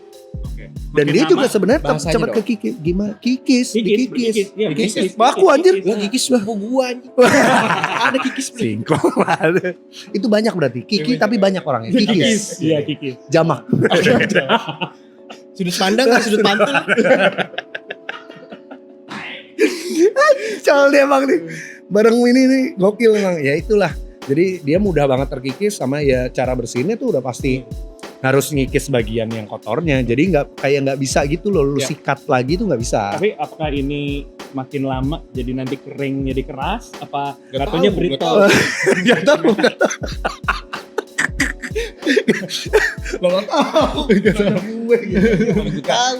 Dan dia juga sebenarnya cepat ke kikis. Gimana? Kikis. Aku anjir. Lo kikis lah. Gua anjir. Ada kikis. Singkong ada. Itu banyak berarti. Kiki tapi banyak orangnya. Kikis. Iya kikis. Jamak. Sudut pandang gak sudut pantul. Soalnya emang nih bareng ini nih gokil emang. Ya itulah. Jadi dia mudah banget terkikis sama ya cara bersihinnya tuh udah pasti harus ngikis bagian yang kotornya. Jadi nggak bisa gitu loh. Lu sikat lagi tuh nggak bisa. Tapi apakah ini makin lama jadi nanti kering jadi keras? Apa kartunya brittle? Gak tahu.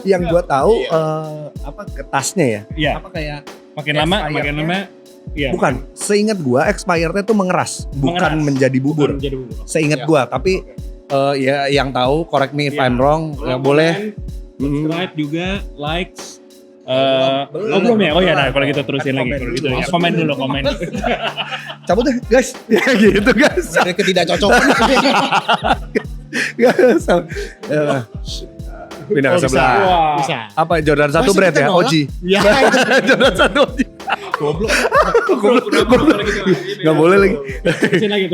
Yang gue tahu kertasnya ya. Iya. Apa kayak makin lama. Iya. Bukan, seingat gue expirednya tuh mengeras, bukan menjadi bubur. Seingat gue, tapi ya yang tahu correct me if I'm wrong, ya boleh. Subscribe juga, likes. Belum ya? Oh ya, nah kalau gitu terusin lagi. Kalau gitu ya, komen dulu. Cabut deh guys, ya gitu guys. Ada ketidakcocokan. Pindah ke sebelah. Bisa. Apa Jordan 1 brand ya? Oji. Iya. Jordan 1 Oji. Goblok. Gak boleh lagi. Terusin lagi.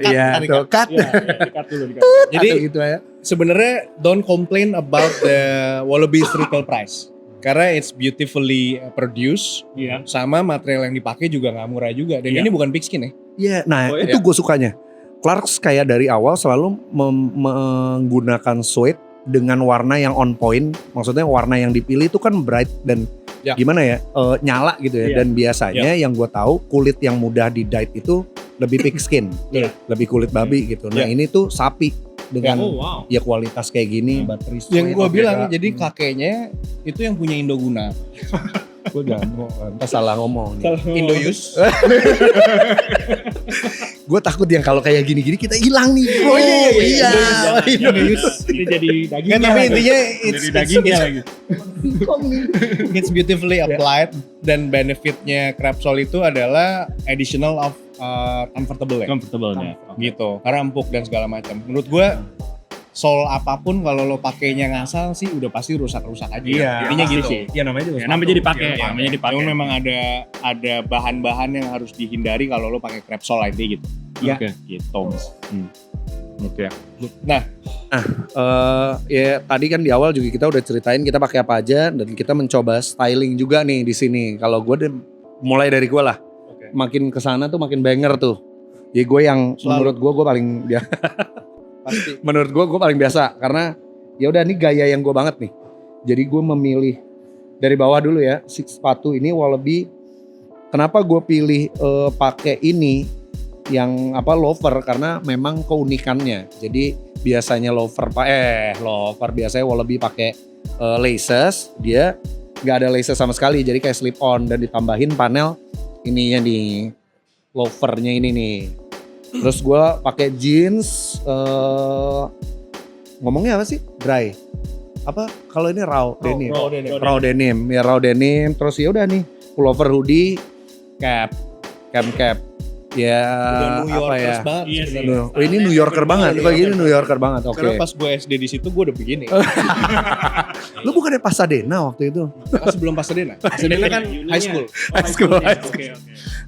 Iya, tuh cut. Dikat dulu. Jadi gitu ya. Sebenarnya don't complain about the Wallabies retail price. Karena it's beautifully produced, sama material yang dipakai juga nggak murah juga. Dan ini bukan pigskin ya. Iya, nah itu gue sukanya. Clarks kayak dari awal selalu menggunakan suede dengan warna yang on point. Maksudnya warna yang dipilih itu kan bright dan gimana ya, nyala gitu ya. Dan biasanya yang gue tahu kulit yang mudah di dyed itu lebih pigskin, lebih kulit babi gitu. Nah ini tuh sapi dengan ya kualitas kayak gini, baterai suede. Yang gue bilang, jadi kakeknya itu yang punya Indoguna. Gue salah ngomong nih. Indoyus. Gue takut yang kalau kayak gini-gini kita hilang nih. Oh iya. Indoyus. Ini jadi dagingnya. Tapi intinya it's beautifully applied dan benefitnya crab sole itu adalah additional of comfortable-nya. Gitu. Karena empuk dan segala macam. Menurut gue sole apapun kalau lo pakainya ngasal sih udah pasti rusak-rusak aja. Iya, intinya gitu. Iya namanya juga. Namanya jadi pakai. Cuma memang ada bahan-bahan yang harus dihindari kalau lo pakai crab sole intinya gitu. Iya. Gitu. Oke. Nah, ya tadi kan di awal juga kita udah ceritain kita pakai apa aja dan kita mencoba styling juga nih di sini. Kalau gue mulai dari gue lah. Makin kesana tuh makin banger tuh. Ya gue yang menurut gue paling pasti. Menurut gue paling biasa karena ya udah nih gaya yang gue banget nih. Jadi gue memilih dari bawah dulu ya, sepatu ini Wallaby. Kenapa gue pilih pakai ini yang loafer karena memang keunikannya. Jadi biasanya loafer biasanya Wallaby pakai laces, dia nggak ada laces sama sekali. Jadi kayak slip on dan ditambahin panel ininya nih, loafernya ini nih. Terus gue pakai jeans, ngomongnya apa sih? Dry. Apa kalau ini raw denim? Raw denim. Terus ya udah nih, pullover hoodie, cap. Ya New apa ya? Banget, ini New Yorker banget. Kayak gini New Yorker banget. Oke. Karena pas gue SD di situ gue udah begini. Lu bukannya Pasadena waktu itu? Sebelum Pasadena. Pasadena kan high school.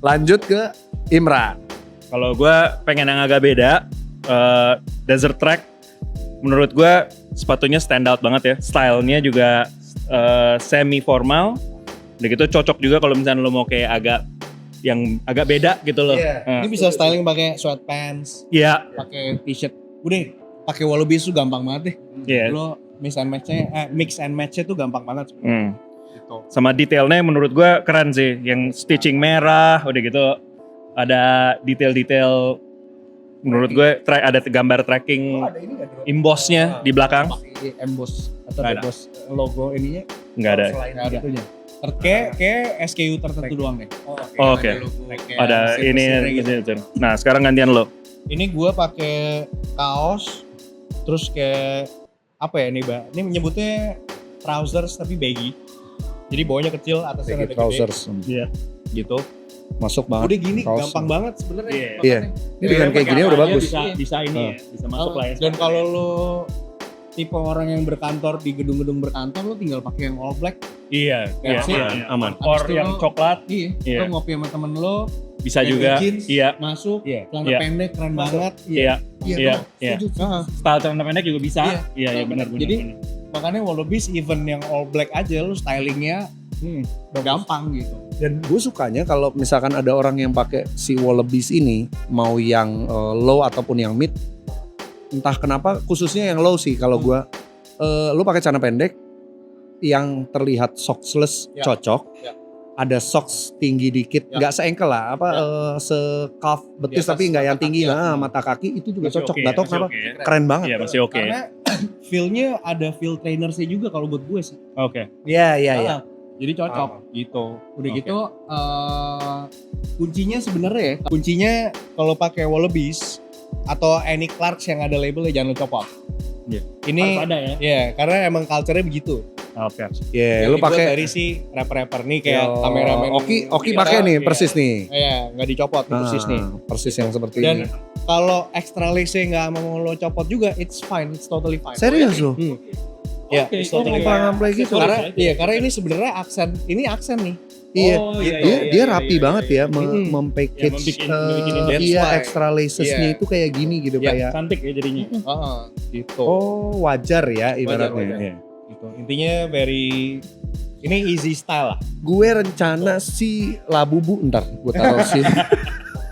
Lanjut ke Imran. Kalau gue pengen yang agak beda, Desert Track menurut gue sepatunya stand out banget ya. Stylenya juga semi formal. Udah gitu cocok juga kalau misalnya lo mau kayak agak beda gitu loh. Ini bisa styling pakai sweatpants, Iya. pakai t-shirt. Udah, pakai Wallabies tuh gampang banget deh. Iya. Lo mix and match-nya tuh gampang banget. Gitu. Sama detailnya menurut gue keren sih. Yang stitching merah, udah gitu ada detail-detail. Menurut gue ada gambar tracking Ada ini nggak drop? embossnya di belakang. Pakai emboss atau Nggak ada. emboss logo ininya Nggak ada. selain itunya. Kayak SKU tertentu doang deh. Oh, oke. Ada ini. Gitu. Nah sekarang gantian lo. Ini gue pakai kaos, terus kayak apa ya nih, Mbak? Ini menyebutnya trousers tapi baggy. Jadi bawahnya kecil, atasnya Baggy rada trousers. Iya. gede, gitu. Masuk banget. Udah gini, Kaos. gampang banget sebenarnya. Iya. Iya. Ini dengan kayak gini udah bagus. Bisa ini ya, bisa masuk lah ya. Dan kalau lo tipe orang yang berkantor di gedung-gedung berkantor, lo tinggal pakai yang all black. Iya, Ya, sih, aman. Habis Or itu yang lo- coklat Iya. Iya. Lo ngopi sama temen lo, bisa pakai juga. jeans, Iya, masuk, Iya. celana Iya. pendek keren banget. iya, Iya, iya, lo iya. setuju. Style celana pendek juga bisa. Iya. Iya, iya benar benar. Jadi, benar. Makanya Wallabies even yang all black aja lo stylingnya gampang gitu. Dan gue sukanya kalau misalkan ada orang yang pakai si Wallabies ini, mau yang low ataupun yang mid, entah kenapa khususnya yang low sih kalau gue, lu pakai celana pendek yang terlihat sockless Ya. cocok, Ya. ada socks tinggi dikit, Ya. nggak se-ankle lah, se-calf betis Di atas tapi nggak yang mata tinggi, kaki, ya. nah mata kaki itu juga Masih cocok, oke, nggak tahu masih kenapa, oke ya. keren banget. Iya, masih oke. Karena feel-nya ada feel trainersnya juga kalau buat gue sih. Oke. Iya iya iya. Jadi cocok gitu. Udah Oke. gitu kuncinya sebenarnya ya, kuncinya kalau pakai Wallabies atau any Clarks yang ada labelnya jangan lo copot. Iya. Ini Harus ada ya. ya karena emang culture-nya begitu. Oke. Iya, Yang lu dibuat pakai dari si rapper-rapper nih kayak Yo, kameramen. Oki kita, pakai nih iya. persis nih. Iya, nggak dicopot persis nih. Persis yang seperti Dan ini. kalau extra lace nggak mau lo copot juga, it's fine, it's totally fine. Serius lu? Ya, Oke, it's totally oh, fine. ngamplay gitu. Karena ini sebenarnya aksen nih. Iya, Oh, iya, dia, iya, dia iya, rapi iya, banget ya, Mm-mm. mempackage Ya, membikin that's iya why. extra lacesnya Iya. itu kayak gini gitu Iya, kayak. Cantik ya jadinya. Gitu. Oh wajar ya ibaratnya. Wajar. Iya. Gitu. Intinya ini easy style lah. Gue rencana si Labubu ntar gue taruh sih.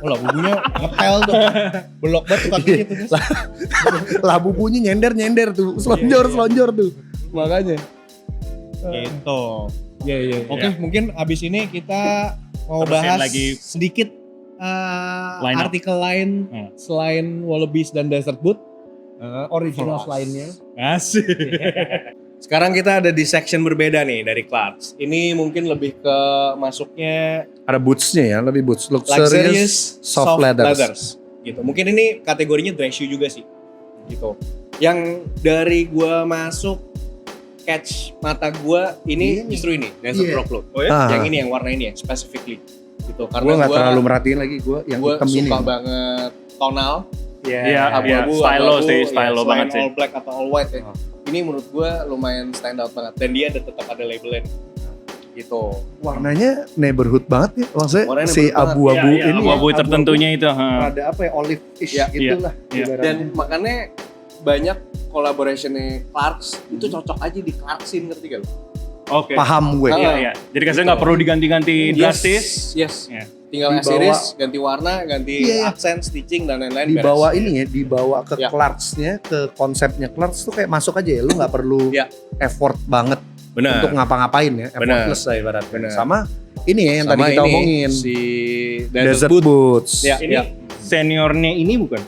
Oh lah bubunya ngetel tuh. Belok banget tuh kakinya tuh. Mas. Labubunya nyender tuh, selonjor tuh. Makanya. Gitu. Iya. Oke, mungkin abis ini kita mau Terusin bahas lagi sedikit line up. artikel lain selain Wallabies dan Desert Boot. Originals Plus. lainnya. Asik. Sekarang kita ada di section berbeda nih dari Clarks. Ini mungkin lebih ke masuknya Ada bootsnya ya, lebih boots. luxurious Luxurious soft leathers. Gitu. Mungkin ini kategorinya dress shoe juga sih. Gitu. Yang dari gua masuk catch mata gua ini Ini. justru ini Desert Iya. Rock Look. Oh ya? Yang ini yang warna ini ya specifically. Gitu. Gue Karena nggak gua terlalu merhatiin lagi gue yang gua hitam ini. suka banget tonal, Iya, abu-abu, stylo abu-abu, sih, ya, stylo selain banget sih. all black atau all white ya. Oh. Ini menurut gua lumayan stand out banget dan dia tetap ada labelnya. Gitu. Warnanya neighborhood banget ya, maksudnya Warnanya si neighborhood banget. abu-abu Iya, ini. abu-abu ya, tertentunya itu. Ada apa ya, olive-ish Iya, gitu lah. iya. ibaratnya. Dan makanya banyak collaborationnya Clarks itu cocok aja di Clarksin, ngerti gak lo? Oke. Paham gue. Iya, iya. Jadi kasih nggak perlu diganti-ganti drastis. Yes. Iya. Tinggal Dibawa- series, ganti warna, ganti Iya, iya. aksen, stitching dan lain-lain. Dibawa beres. ini ya, dibawa ke Ya. Clarks-nya, ke konsepnya Clarks tuh kayak masuk aja ya, lu nggak perlu Ya. effort banget Benar. untuk ngapa-ngapain ya, Benar. effortless lah ibaratnya. Benar. Sama ini ya yang Sama tadi kita ini, omongin, si Desert Boots. Ya, Ini ya. seniornya ini bukan?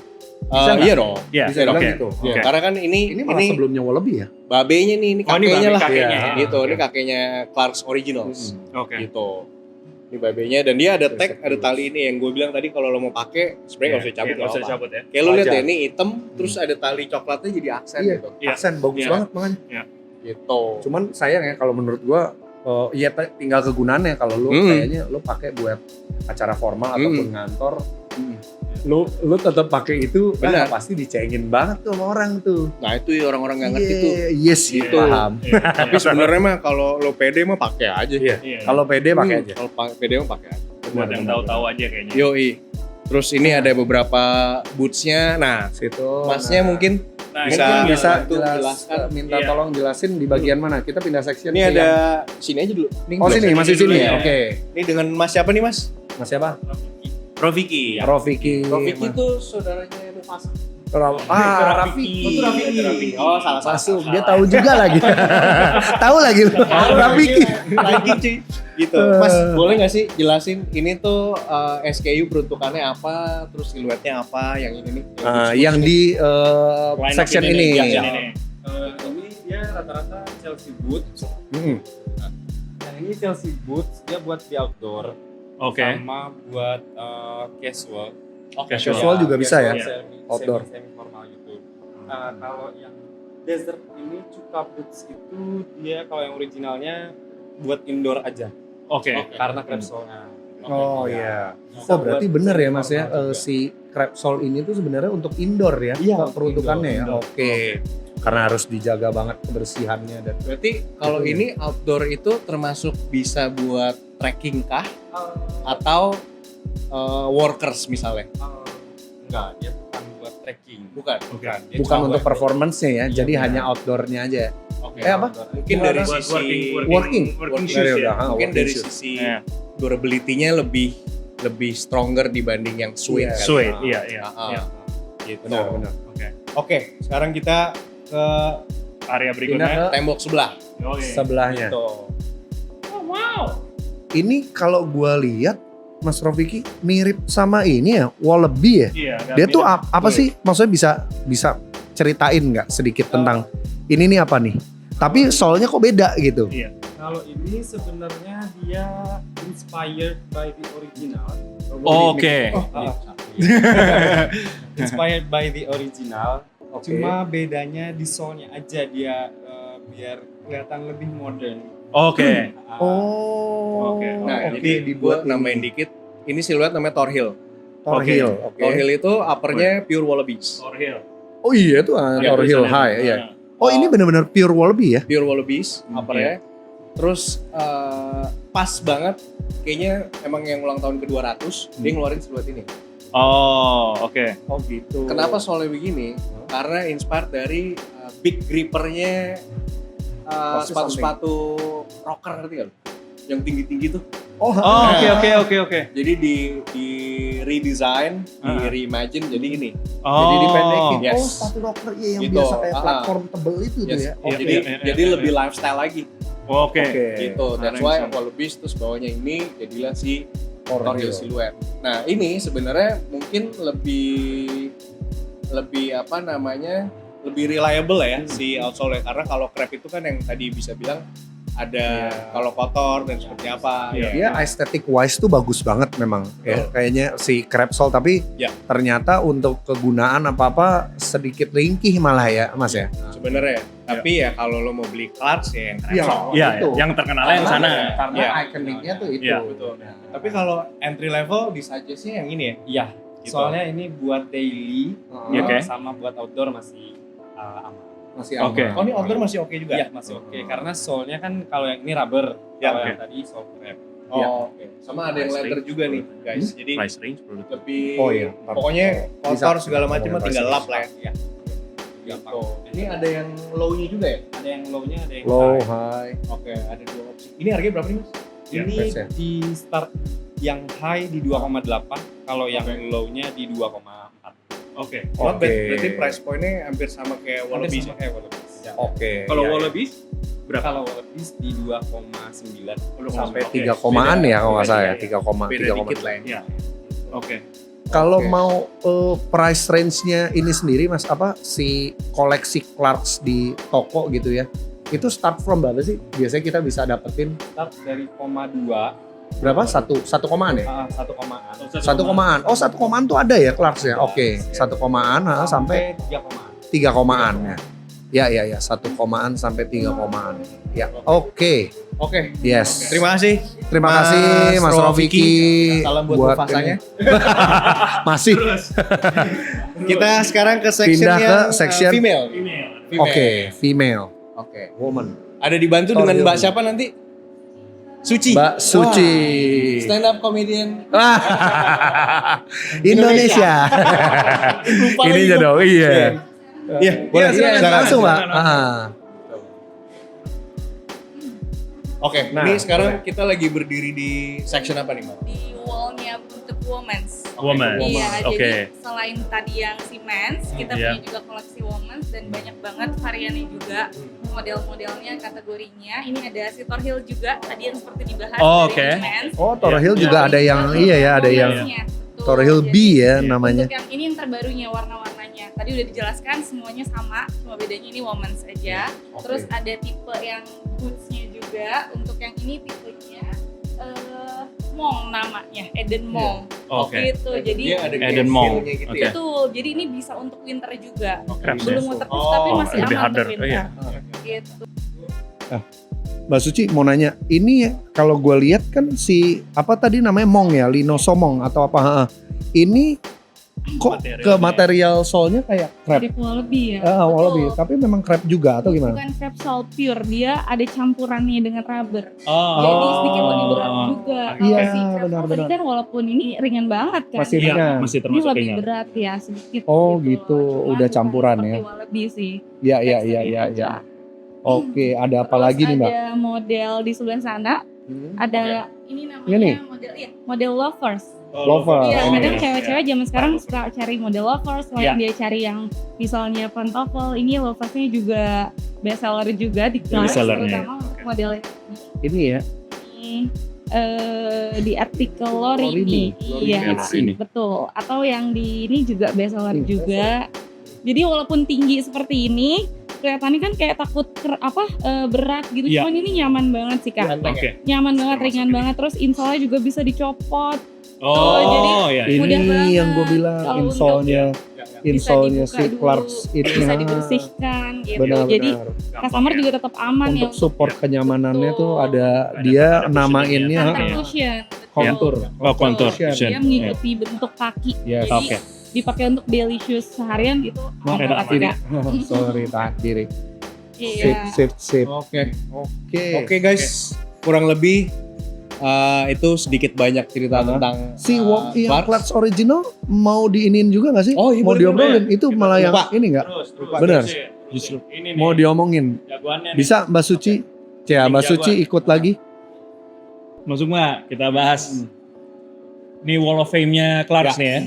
Bisa nggak? Iya dong. Iya, Bisa oke. bilang gitu. Ya, Oke. karena kan Ini malah sebelumnya Wallaby ya. babenya nih, ini Oh, ini kakeknya babe lah. kakeknya Iya. ya. Gitu, Oke. ini kakeknya Clarks Originals. Oke. Gitu. Ini babenya dan dia ada Desert tag, ada Boots. tali ini yang gue bilang tadi kalau lo mau pakai sebenarnya nggak usah cabut, Iya, nggak usah nggak apa-apa. cabut ya. Kayak lo lihat Wajar. ya, ini hitam, terus ada tali coklatnya jadi aksen Iya. gitu. Iya. Aksen bagus Iya. banget makanya. Gitu. Cuman sayang ya kalau menurut gua, ya tinggal kegunaannya. Kalau lu kayaknya lu pakai buat acara formal ataupun ngantor, lu tetap pakai itu, Benar. pasti dicengin banget tuh sama orang tuh. Nah itu orang-orang nggak ngerti tuh. Yes, Gitu. paham. Iya. Tapi sebenarnya mah kalau lo pede mah pakai aja. Iya. Iya. Kalau PD pakai aja. Kalau pede mah pakai aja. Buat yang tahu-tahu aja kayaknya. Yoi. Terus ini ada beberapa bootsnya. Nah, Situ. Masnya mungkin Nah, bisa ini bisa bantu jelaskan. minta Iya. tolong jelasin di bagian mana? Kita pindah section. Ini ke ada yang- sini aja dulu. Oh sini, masih sini. ya. Oke. Ini dengan Mas siapa nih Mas? Mas siapa? Rofiki. Rofiki. Rofiki itu saudaranya Mufasa. Rafiki. Rafiki. Oh, salah Masuk, dia tahu juga lagi. Tahu lagi lu. Rafiki. Lagi cuy. Gitu. Mas, boleh nggak sih jelasin ini tuh SKU peruntukannya apa, terus siluetnya apa, yang ini nih? Yang di Line up section nih, ini. section ini. Ini dia rata-rata Chelsea boots. Mm-mm. Yang ini Chelsea boots dia buat di outdoor Oke. sama buat casual. Casual juga bisa ya? Outdoor. Semi formal gitu. Kalau yang desert ini Cuka boots itu dia kalau yang originalnya buat indoor aja Oke. karena crab sole-nya. Oh iya. Bisa Oh berarti buat bener ya semi Mas ya, formal juga. si crab sole ini tuh sebenarnya untuk indoor ya, Iya, peruntukannya ya. indoor. Oke. Karena harus dijaga banget kebersihannya dan. Berarti kalau Betul. ini outdoor itu termasuk bisa buat trekking kah atau workers misalnya? Enggak, dia bukan buat trekking. Bukan. Dia Bukan cuma untuk buat performance-nya ya, Iya, jadi benar. hanya outdoor-nya aja. Oke. apa? Mungkin Gimana? dari Buat sisi Working shoes Dari ya. udah, mungkin working dari shoes. sisi Iya. durability-nya lebih stronger dibanding yang suede. Iya. kali. Suede, iya, iya. Ah, iya. Gitu. Benar. Oke. Oke, sekarang kita ke Area Pindah berikutnya. ke tembok sebelah. Oh, iya. sebelahnya. Gitu. Ini kalau gua lihat Mas Rofiki mirip sama ini ya, Wallaby ya. Iya, agak Dia tuh mirip. apa sih? Maksudnya bisa ceritain nggak sedikit tentang ini nih apa nih? Tapi soalnya kok beda gitu. Iya. Kalau ini sebenarnya dia inspired by the original. Oh, oke. Inspired by the original. Oke. Cuma bedanya di soulnya aja dia biar kelihatan lebih modern. Oke. Oh. Oke. Nah, oke, jadi dibuat buat nambahin dikit, ini siluet namanya Thorhill. Thorhill. Oke. Thorhill itu uppernya pure wallabies. Thorhill. Oh iya itu Ya, Thorhill tulisannya. High ya. Nah. Oh ini benar-benar pure Wallaby ya? Pure wallabies uppernya. Terus pas banget, kayaknya emang yang ulang tahun ke-200, dia ngeluarin siluet ini. Oh, oke. Oh gitu. Kenapa soalnya begini? Karena inspired dari big grippernya Pasti sepatu-sepatu rocker ngerti kan? Yang tinggi-tinggi tuh. Oh, Oh, oke. Jadi di redesign, di Ah. reimagine jadi ini. Oh. jadi dipendekin. yes. Oh sepatu rocker iya yang Gitu. biasa kayak Ah. platform tebel itu tuh Yes. ya. Iya, Jadi iya, jadi iya, lebih iya. lifestyle lagi. Oke. Gitu. That's Makes why sense. wallabies terus bawahnya ini jadilah si Thorhill. Thorhill silhouette. Nah, ini sebenarnya mungkin lebih apa namanya? Lebih reliable ya si outsole karena kalau crab itu kan yang tadi bisa bilang ada kalau kotor dan seperti apa. Iya. Dia aesthetic wise tuh bagus banget memang ya. Kayaknya si crab sole tapi Ya. ternyata untuk kegunaan apa-apa sedikit ringkih malah ya Mas ya. Sebenarnya. Tapi ya kalau lo mau beli clutch ya yang crab Iya. sole. Iya, Itu. yang terkenalnya yang sana. Karena Iya. ikoniknya tuh itu. Iya, Betul. Tapi kalau entry level disuggest-nya yang ini ya. Iya. Gitu. Soalnya ini buat daily Iya, oke. sama buat outdoor masih aman. Masih Oke. aman. Oh, ini outdoor masih oke juga. Iya masih oke karena soulnya kan kalau yang ini rubber, Ya, kalau oke. yang tadi soul crab. Oh, Iya. oke. Sama ada yang leather juga nih, guys. Jadi Price range produk. lebih Oh iya. pokoknya kotor Bisa. segala macam mah Ngomongin tinggal price lap lah ya. Iya. Gitu. Ini ada yang low-nya juga ya? Ada yang low-nya, ada yang Low, high. high. Oke, ada dua opsi. Ini harganya berapa nih, Mas? Ya, Ini price ya. di start yang high di 2,8, kalau yang Oke. low-nya di 2,4. Oke. Not bad. Oke. Berarti price point-nya hampir sama kayak Wallabies ya? Wallabies. Ya. Oke. Kalau iya, iya. Wallabies berapa? Kalau Wallabies di 2,9 sampai Oke. 3 komaan Beda. ya kalau nggak salah ya, Beda, 3 koma. Beda 3 dikit lah ya. Iya. Oke. Kalau Oke. mau price range-nya ini sendiri Mas, apa si koleksi Clarks di toko gitu ya. Itu start from berapa sih? Biasanya kita bisa dapetin start dari 0,2 berapa? Satu komaan ya? 1 komaan Satu komaan. Oh, 1 komaan tuh ada ya Clarks ya? Oke, 1 komaan sampai 3 komaan. 3 komaan ya. Ya, 1 komaan sampai 3 komaan. Ya, oke. Oke. Yes. Terima kasih. Terima kasih Mas Rofiki. Salam buat Mufasanya. ini. Masih. Kita sekarang ke section Pindah ke yang section. female. Oke, female. Oke. Woman. Ada dibantu Thorhill. dengan Mbak siapa nanti? Suci. Mbak Suci. Stand up comedian. Indonesia. Lupa Ini lagi aja gua. dong, iya. Iya, boleh. Silakan Silakan. langsung Mbak. Oke, ini sekarang kita lagi berdiri di section apa nih, Mbak? Di wallnya untuk women's. Woman. Iya, Oke. jadi selain tadi yang si men's, kita Iya. punya juga koleksi women's dan banyak banget variannya juga, model-modelnya, kategorinya. Ini ada si Torhill juga, tadi yang seperti dibahas Oh, dari oke. men's. Oh, Torhill Iya. juga ada yang iya ya, ada yang Women's-nya, betul. Torhill B Jadi, ya namanya. Untuk yang ini yang terbarunya warna-warnanya. Tadi udah dijelaskan semuanya sama, cuma bedanya ini women's aja. Terus ada tipe yang boots-nya juga. Untuk yang ini tipenya Mong namanya, Eden Mong. Oke. Gitu. Jadi Dia ada Eden Mong. feel-nya gitu Oke. ya. betul. Jadi ini bisa untuk winter juga. Keren sih. Belum waterproof Oh, tapi masih lebih aman harder. untuk Oh, iya. winter. Gitu. Mbak Suci mau nanya, ini ya, kalau gue lihat kan si apa tadi namanya Mong ya, Linosomong atau apa? Ini kok ke material solnya kayak crepe? Dari Wallaby ya. Betul. Wallaby, tapi memang crepe juga atau gimana? Bukan crepe sole pure, dia ada campurannya dengan rubber. Oh. Jadi sedikit lebih berat juga. Kalau Iya, si crepe benar-benar. tadi kan walaupun ini ringan banget kan. Masih Iya, ringan. masih Ini termasuk lebih ringan. berat ya sedikit. Oh, gitu. Cuman Udah bukan campuran seperti ya. Wallaby sih. Ya, ya, ya, Teksturnya ya, aja. ya. Oke, ada apa Terus lagi nih Mbak? ada model di sebelah sana. Ada ini namanya Ini? model lovers. Lover. Iya, Oh, kadang iya. cewek-cewek zaman sekarang suka cari model lovers. Selain dia cari yang misalnya pantofel, ini loversnya juga best seller juga di kelas, Bestseller, terutama model Ini ya. ini di artikel Lorini. Iya, Lorini. betul. Atau yang di ini juga best seller juga. Jadi walaupun tinggi seperti ini, kelihatannya kan kayak takut berat gitu. Iya. Cuman ini nyaman banget sih Kak. Oke. Nyaman banget, Termasuk ringan ini. banget. Terus insole juga bisa dicopot. Oh, iya. Ini Mudah banget. yang gue bilang Kalau insole-nya dibuka si dulu, Clarks ini. bisa dibersihkan gitu. Benar, Jadi benar. customer juga tetap aman ya. Untuk support kenyamanannya Betul. tuh ada dia namainnya Contact Iya. cushion. kontur. Oh, kontur. Dia mengikuti bentuk kaki. Yes. Jadi Oke. dipakai untuk daily shoes seharian itu aman Enak banget Kiri. Kak. Sorry, tahan kiri. Iya. Sip. Oke. Oke. Oke guys, kurang lebih itu sedikit banyak cerita tentang Si yang Clarks. Clarks original mau diinin juga gak sih? Oh, iya, mau boleh, diobrolin? Itu malah yang Lupa. ini gak? Terus, Benar. Justru ini nih. Mau diomongin? jagoannya nih. Bisa Mbak Suci? Ya, Mbak Suci ikut lagi. Masuk Mbak, kita bahas. Ini Wall of Fame-nya Clarks nih ya.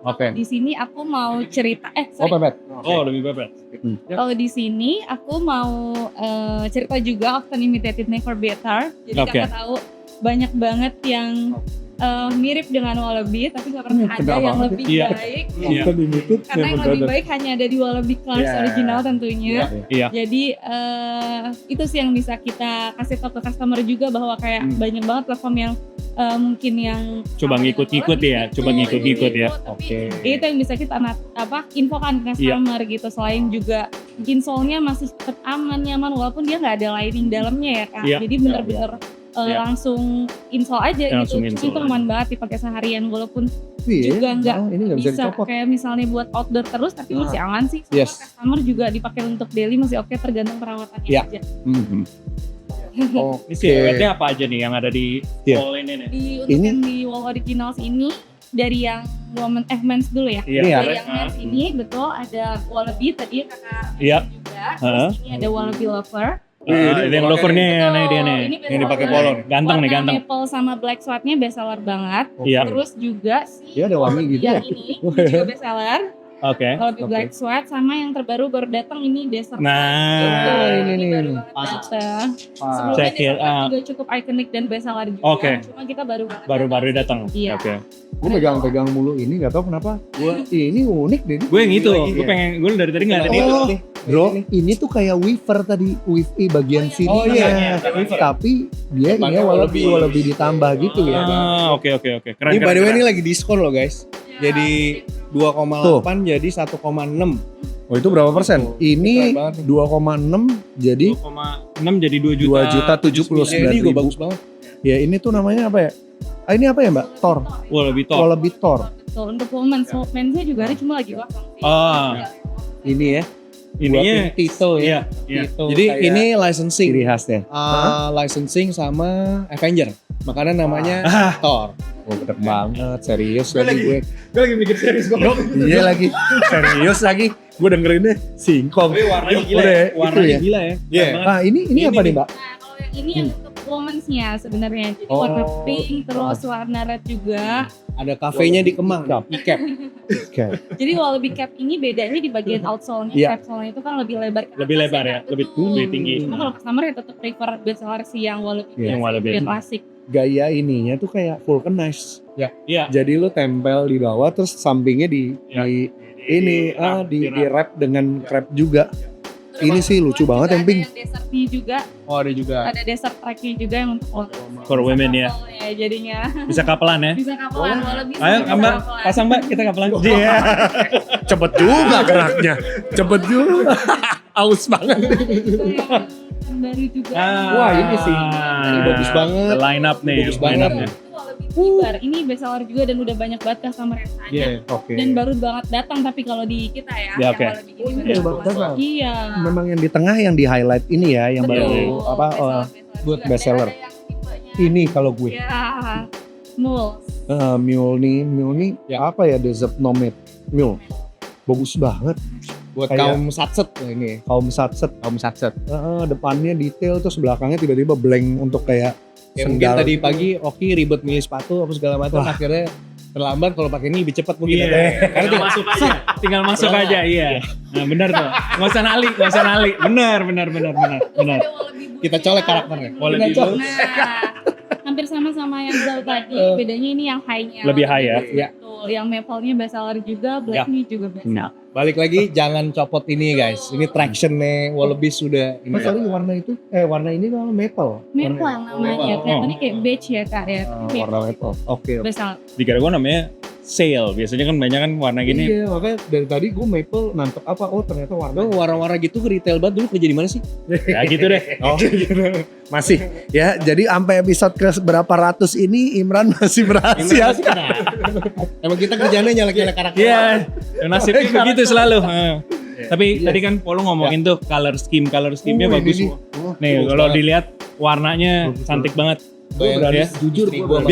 Oke. Di sini aku mau cerita Oh, Pepet. Oh, lebih bebas. kalau di sini aku mau cerita juga Often Imitated Never Better. Jadi Oke. kakak tahu banyak banget yang mirip dengan Wallaby tapi nggak pernah ada Kenapa? yang lebih Iya. baik. Iya. Karena yang lebih baik hanya ada di Wallaby Clarks Iya. original tentunya. Iya. Jadi itu sih yang bisa kita kasih tahu ke customer juga bahwa kayak banyak banget platform yang mungkin yang Coba ngikut-ngikut ya, coba ngikut-ngikut ya. Oke. Itu yang bisa kita infokan ke customer gitu. Selain juga insole-nya masih tetap aman, nyaman walaupun dia nggak ada lining dalamnya ya Kak. Iya. Jadi bener-bener Iya. langsung insole aja Langsung gitu. insole Itu aman banget dipakai seharian walaupun Iya, juga nggak ini nggak bisa bisa dicopot. kayak misalnya buat outdoor terus tapi masih aman sih. Sama Yes. customer juga dipakai untuk daily masih oke tergantung perawatannya Iya. aja. Mhm. Ini silhouette-nya apa aja nih yang ada di Iya. wall ini nih? Untuk Ini- yang di wall originals ini dari yang men's dulu ya. Ini ya? Dari yang men's ini betul ada Wallaby tadi kakak Iya. juga. Heeh. Terus ini ada Wallaby Lover. Ini yang lovernya Betul, nih dia nih. ini best Yang dipakai seller. polo nih. Ganteng nih, Warna ganteng. maple sama black swatnya best seller banget. Iya. Terus juga si Dia ada wangi gitu ya? yang ini juga best seller. Oke. Wallaby Oke. black swat sama yang terbaru baru datang ini desert. Nah, ini baru nih. banget datang. Ah, Sebelumnya Check it desert out. juga cukup ikonik dan best seller juga. Oke. Cuma kita baru baru datang. Iya. Oke. Gue pegang-pegang mulu ini nggak tahu kenapa. Ini unik deh. Gue yang itu, Lagi, gue ya. pengen gue dari tadi ngeliatin itu. Oh, bro, ini tuh kayak weaver tadi, weave bagian sini. Oh, iya. Tapi dia ini Pakai Wallaby Wallaby. ditambah gitu ya. Oke. Keren. Ini by the way keren. ini lagi diskon loh guys. Jadi 2,8 jadi 1,6. Oh itu berapa persen? Ini Keren banget nih. 2,6 jadi 2,6 jadi 2.079.000. Ini juga bagus banget. Ya ini tuh namanya apa ya? Ini apa ya Mbak? Thor. Wah, lebih top. Wallaby Thor. Betul, untuk women's nya juga ada cuma lagi kosong sih. Ah. Ini ya. ininya Tito ya. Iya. Tito Jadi kayak ini licensing. ciri khasnya. Licensing sama Avenger. Makanya namanya Thor. Oh, bener banget, serius lagi gue. Gue lagi mikir serius gue. Iya lagi, serius lagi. Gue dengerinnya singkong. Tapi warnanya gila Udah, ya. itu Warnanya ya. gila ya. Iya. Keren banget. Nah ini apa nih Mbak? Nah, kalau yang ini yang untuk womensnya sebenarnya. Jadi warna pink, terus warna red juga. Ada kafenya di Kemang. Ikep. Oke. Jadi Wallaby Cap ini bedanya di bagian outsole-nya. Iya. Cap sole itu kan lebih lebar. ke Lebih atas lebar ya, Kak. lebih Betul. lebih tinggi. Cuma kalau customer ya tetap prefer bestseller si yang Wallaby Iya. Yang Wallaby. Biar klasik. Gaya ininya tuh kayak vulcanize. Iya. Jadi lu tempel di bawah terus sampingnya di wrap dengan crepe juga. Ini sih lucu Juga banget yang ada pink. Yang dessertnya juga, Oh ada juga. ada dessert tracknya juga yang untuk For women ya. couple jadinya. Bisa kapelan ya. Bisa kapelan, Wallaby Ayo sama Mbak, kapelan. pasang Mbak, kita kapelan. Iya. Cepet juga geraknya. Cepet juga. Aus banget. Ada juga yang baru juga. Wah, ini sih. Ini bagus banget. Line up nih. Bagus line banget. up-nya. Itu Wallaby Tibar. Ini bestseller juga dan udah banyak banget customer yang tanya. Iya. Oke. Dan baru banget datang tapi kalau di kita ya, Ya, oke. yang Wallaby gini Iya, baru baru masuk. datang. Iya. Memang yang di tengah yang di highlight ini ya, yang Betul. baru apa? Bestseller-bestseller buat juga. Dan bestseller. ada yang tipenya, Ini kalau gue. ya, Mules. Mule nih Ya. apa ya, desert nomad mule. Bagus banget. Buat Kayak- kaum satset lah ini. Kaum satset. Depannya detail terus belakangnya tiba-tiba blank untuk kayak Ya, mungkin tadi pagi Oki ribet milih sepatu apa segala macam, akhirnya terlambat. Kalau pakai ini lebih cepat mungkin. Iya. Tinggal masuk aja. Tinggal masuk aja, iya. Nah, benar tuh. Nggak usah nali. Benar. Terus ada Wallaby Boots. Kita colek karakternya. Wallaby Kita colek. Nah, hampir sama-sama yang Zau tadi, bedanya ini yang high-nya. Lebih high ya? Ya. Betul, yang maple-nya bestseller juga, black-nya juga bestseller. Balik lagi, jangan copot ini guys. Ini traction-nya Wallaby sudah ini. Oh, sorry, warna itu warna ini namanya maple. Maple namanya, kelihatannya kayak beige ya kak ya. Tapi Warna maple. Oke. bestseller. Dikira gue namanya sale. Biasanya kan banyak kan warna gini. Iya, makanya dari tadi gue maple nangkep apa? Oh, ternyata warna. Lo warna-warna gitu ke retail banget dulu kerja di mana sih? Ya gitu deh. Oh, masih ya. Jadi sampai episode ke berapa ratus ini Imran masih berhasil. Emang kita kerjanya nyalek-nyalek karakter. Iya. Nasibnya begitu selalu. Tapi tadi kan Polo ngomongin tuh color scheme-nya bagus. Nih kalau dilihat warnanya cantik banget. Bayangin Ya. jujur Istri gua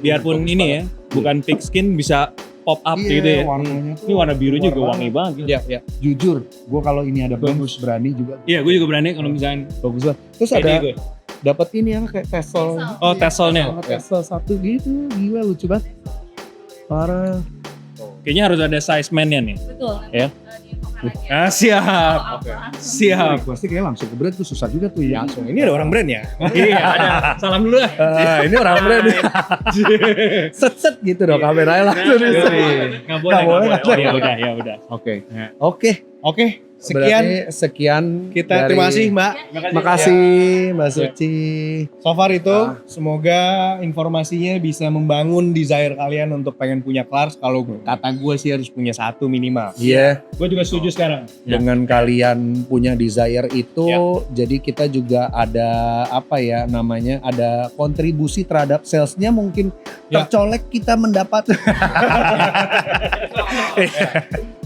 Biarpun ini ya, bukan pink skin bisa pop up gitu ya. Warnanya tuh Ini warna biru juga wangi banget. Ya. jujur, gue kalau ini ada bagus berani juga Iya, gue juga berani kalau misalnya bagus banget. Terus pede ada gue. dapat ini apa kayak tassel. Oh, tasselnya. Tassel satu gitu, gila lucu banget. Parah. Kayaknya harus ada size man-nya nih. Betul. Ya. Diinfokan lagi ya. Ah, siap. Oke. Siap. Pasti kayak langsung ke brand tuh susah juga tuh ya. Langsung. Ini ada orang brand ya? Iya, ada. Salam dulu lah. Ini orang brand. Set gitu dong kameranya langsung. Nggak boleh. Oh, ya udah. Oke. Ya. Oke. Oke, sekian Berarti sekian kita. dari- Terima kasih Mbak. Makasih Mbak Suci. So far itu, semoga informasinya bisa membangun desire kalian untuk pengen punya Clarks. Kalau kata gue sih harus punya satu minimal. Iya, Gue juga setuju sekarang. dengan kalian punya desire itu, jadi kita juga ada apa ya namanya, ada kontribusi terhadap salesnya mungkin Ya. tercolek kita mendapat.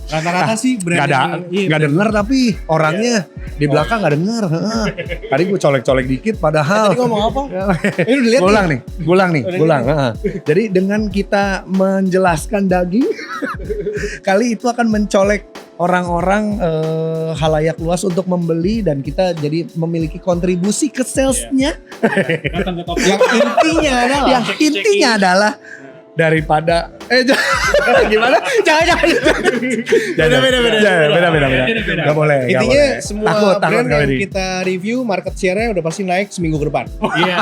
Rata-rata sih brand Nggak denger tapi orangnya di belakang nggak denger. Heeh. Tadi gue colek-colek dikit padahal. Tadi ngomong apa? Ini udah lihat Gulang nih. Heeh. Jadi dengan kita menjelaskan daging, kali itu akan mencolek orang-orang halayak luas untuk membeli dan kita jadi memiliki kontribusi ke salesnya. Datang ke toko. Yang intinya adalah Yang intinya adalah daripada gimana? Jangan. Beda. Gak boleh. intinya semua Takut brand kali yang ini. kita review market share-nya udah pasti naik seminggu ke depan. Iya.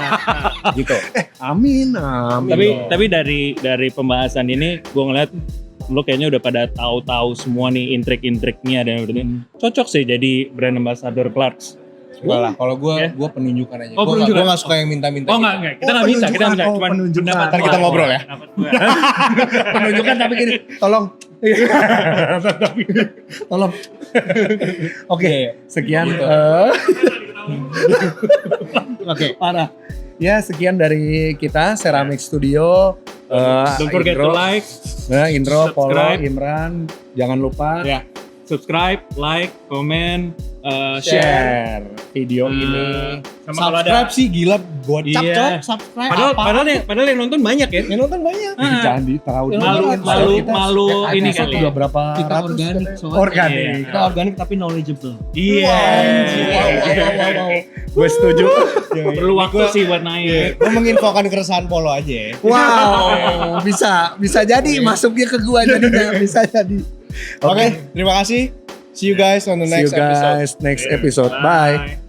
Gitu. Amin. Tapi dari pembahasan ini gue ngeliat lo kayaknya udah pada tahu semua nih intrik-intriknya dan everything. Cocok sih jadi brand ambassador Clarks. Enggak lah, kalau gue Ya. penunjukan aja. Oh, Gue penunjukan. gak suka yang minta-minta. Oh gitu. enggak, kita nggak minta, kita minta. Cuman penunjukan. pendapat Ntar kita gua. ngobrol ya. Pendapat gua. Penunjukan tapi gini, tolong. Tolong. Oke, sekian. Oke. Parah. Ya, sekian dari kita Ceramic Studio. Don't forget to like. Intro, follow subscribe. Imran. Jangan lupa Ya. subscribe, like, komen, share. video ini. Sama kalau ada Subscribe sih gila gocap Iya. cok, subscribe padahal yang nonton banyak ya. yang nonton banyak. Jangan ditahu dulu. Malu ini kali. Udah berapa Kita ratus? organik soalnya. Organik. Kita organik tapi knowledgeable. Iya. Gue setuju. Perlu waktu sih buat naik. Gue menginfokan keresahan Polo aja ya. Wow, bisa jadi masuknya ke gua jadinya bisa jadi. Oke, terima kasih. See you guys on the See you next episode. guys next episode. Bye.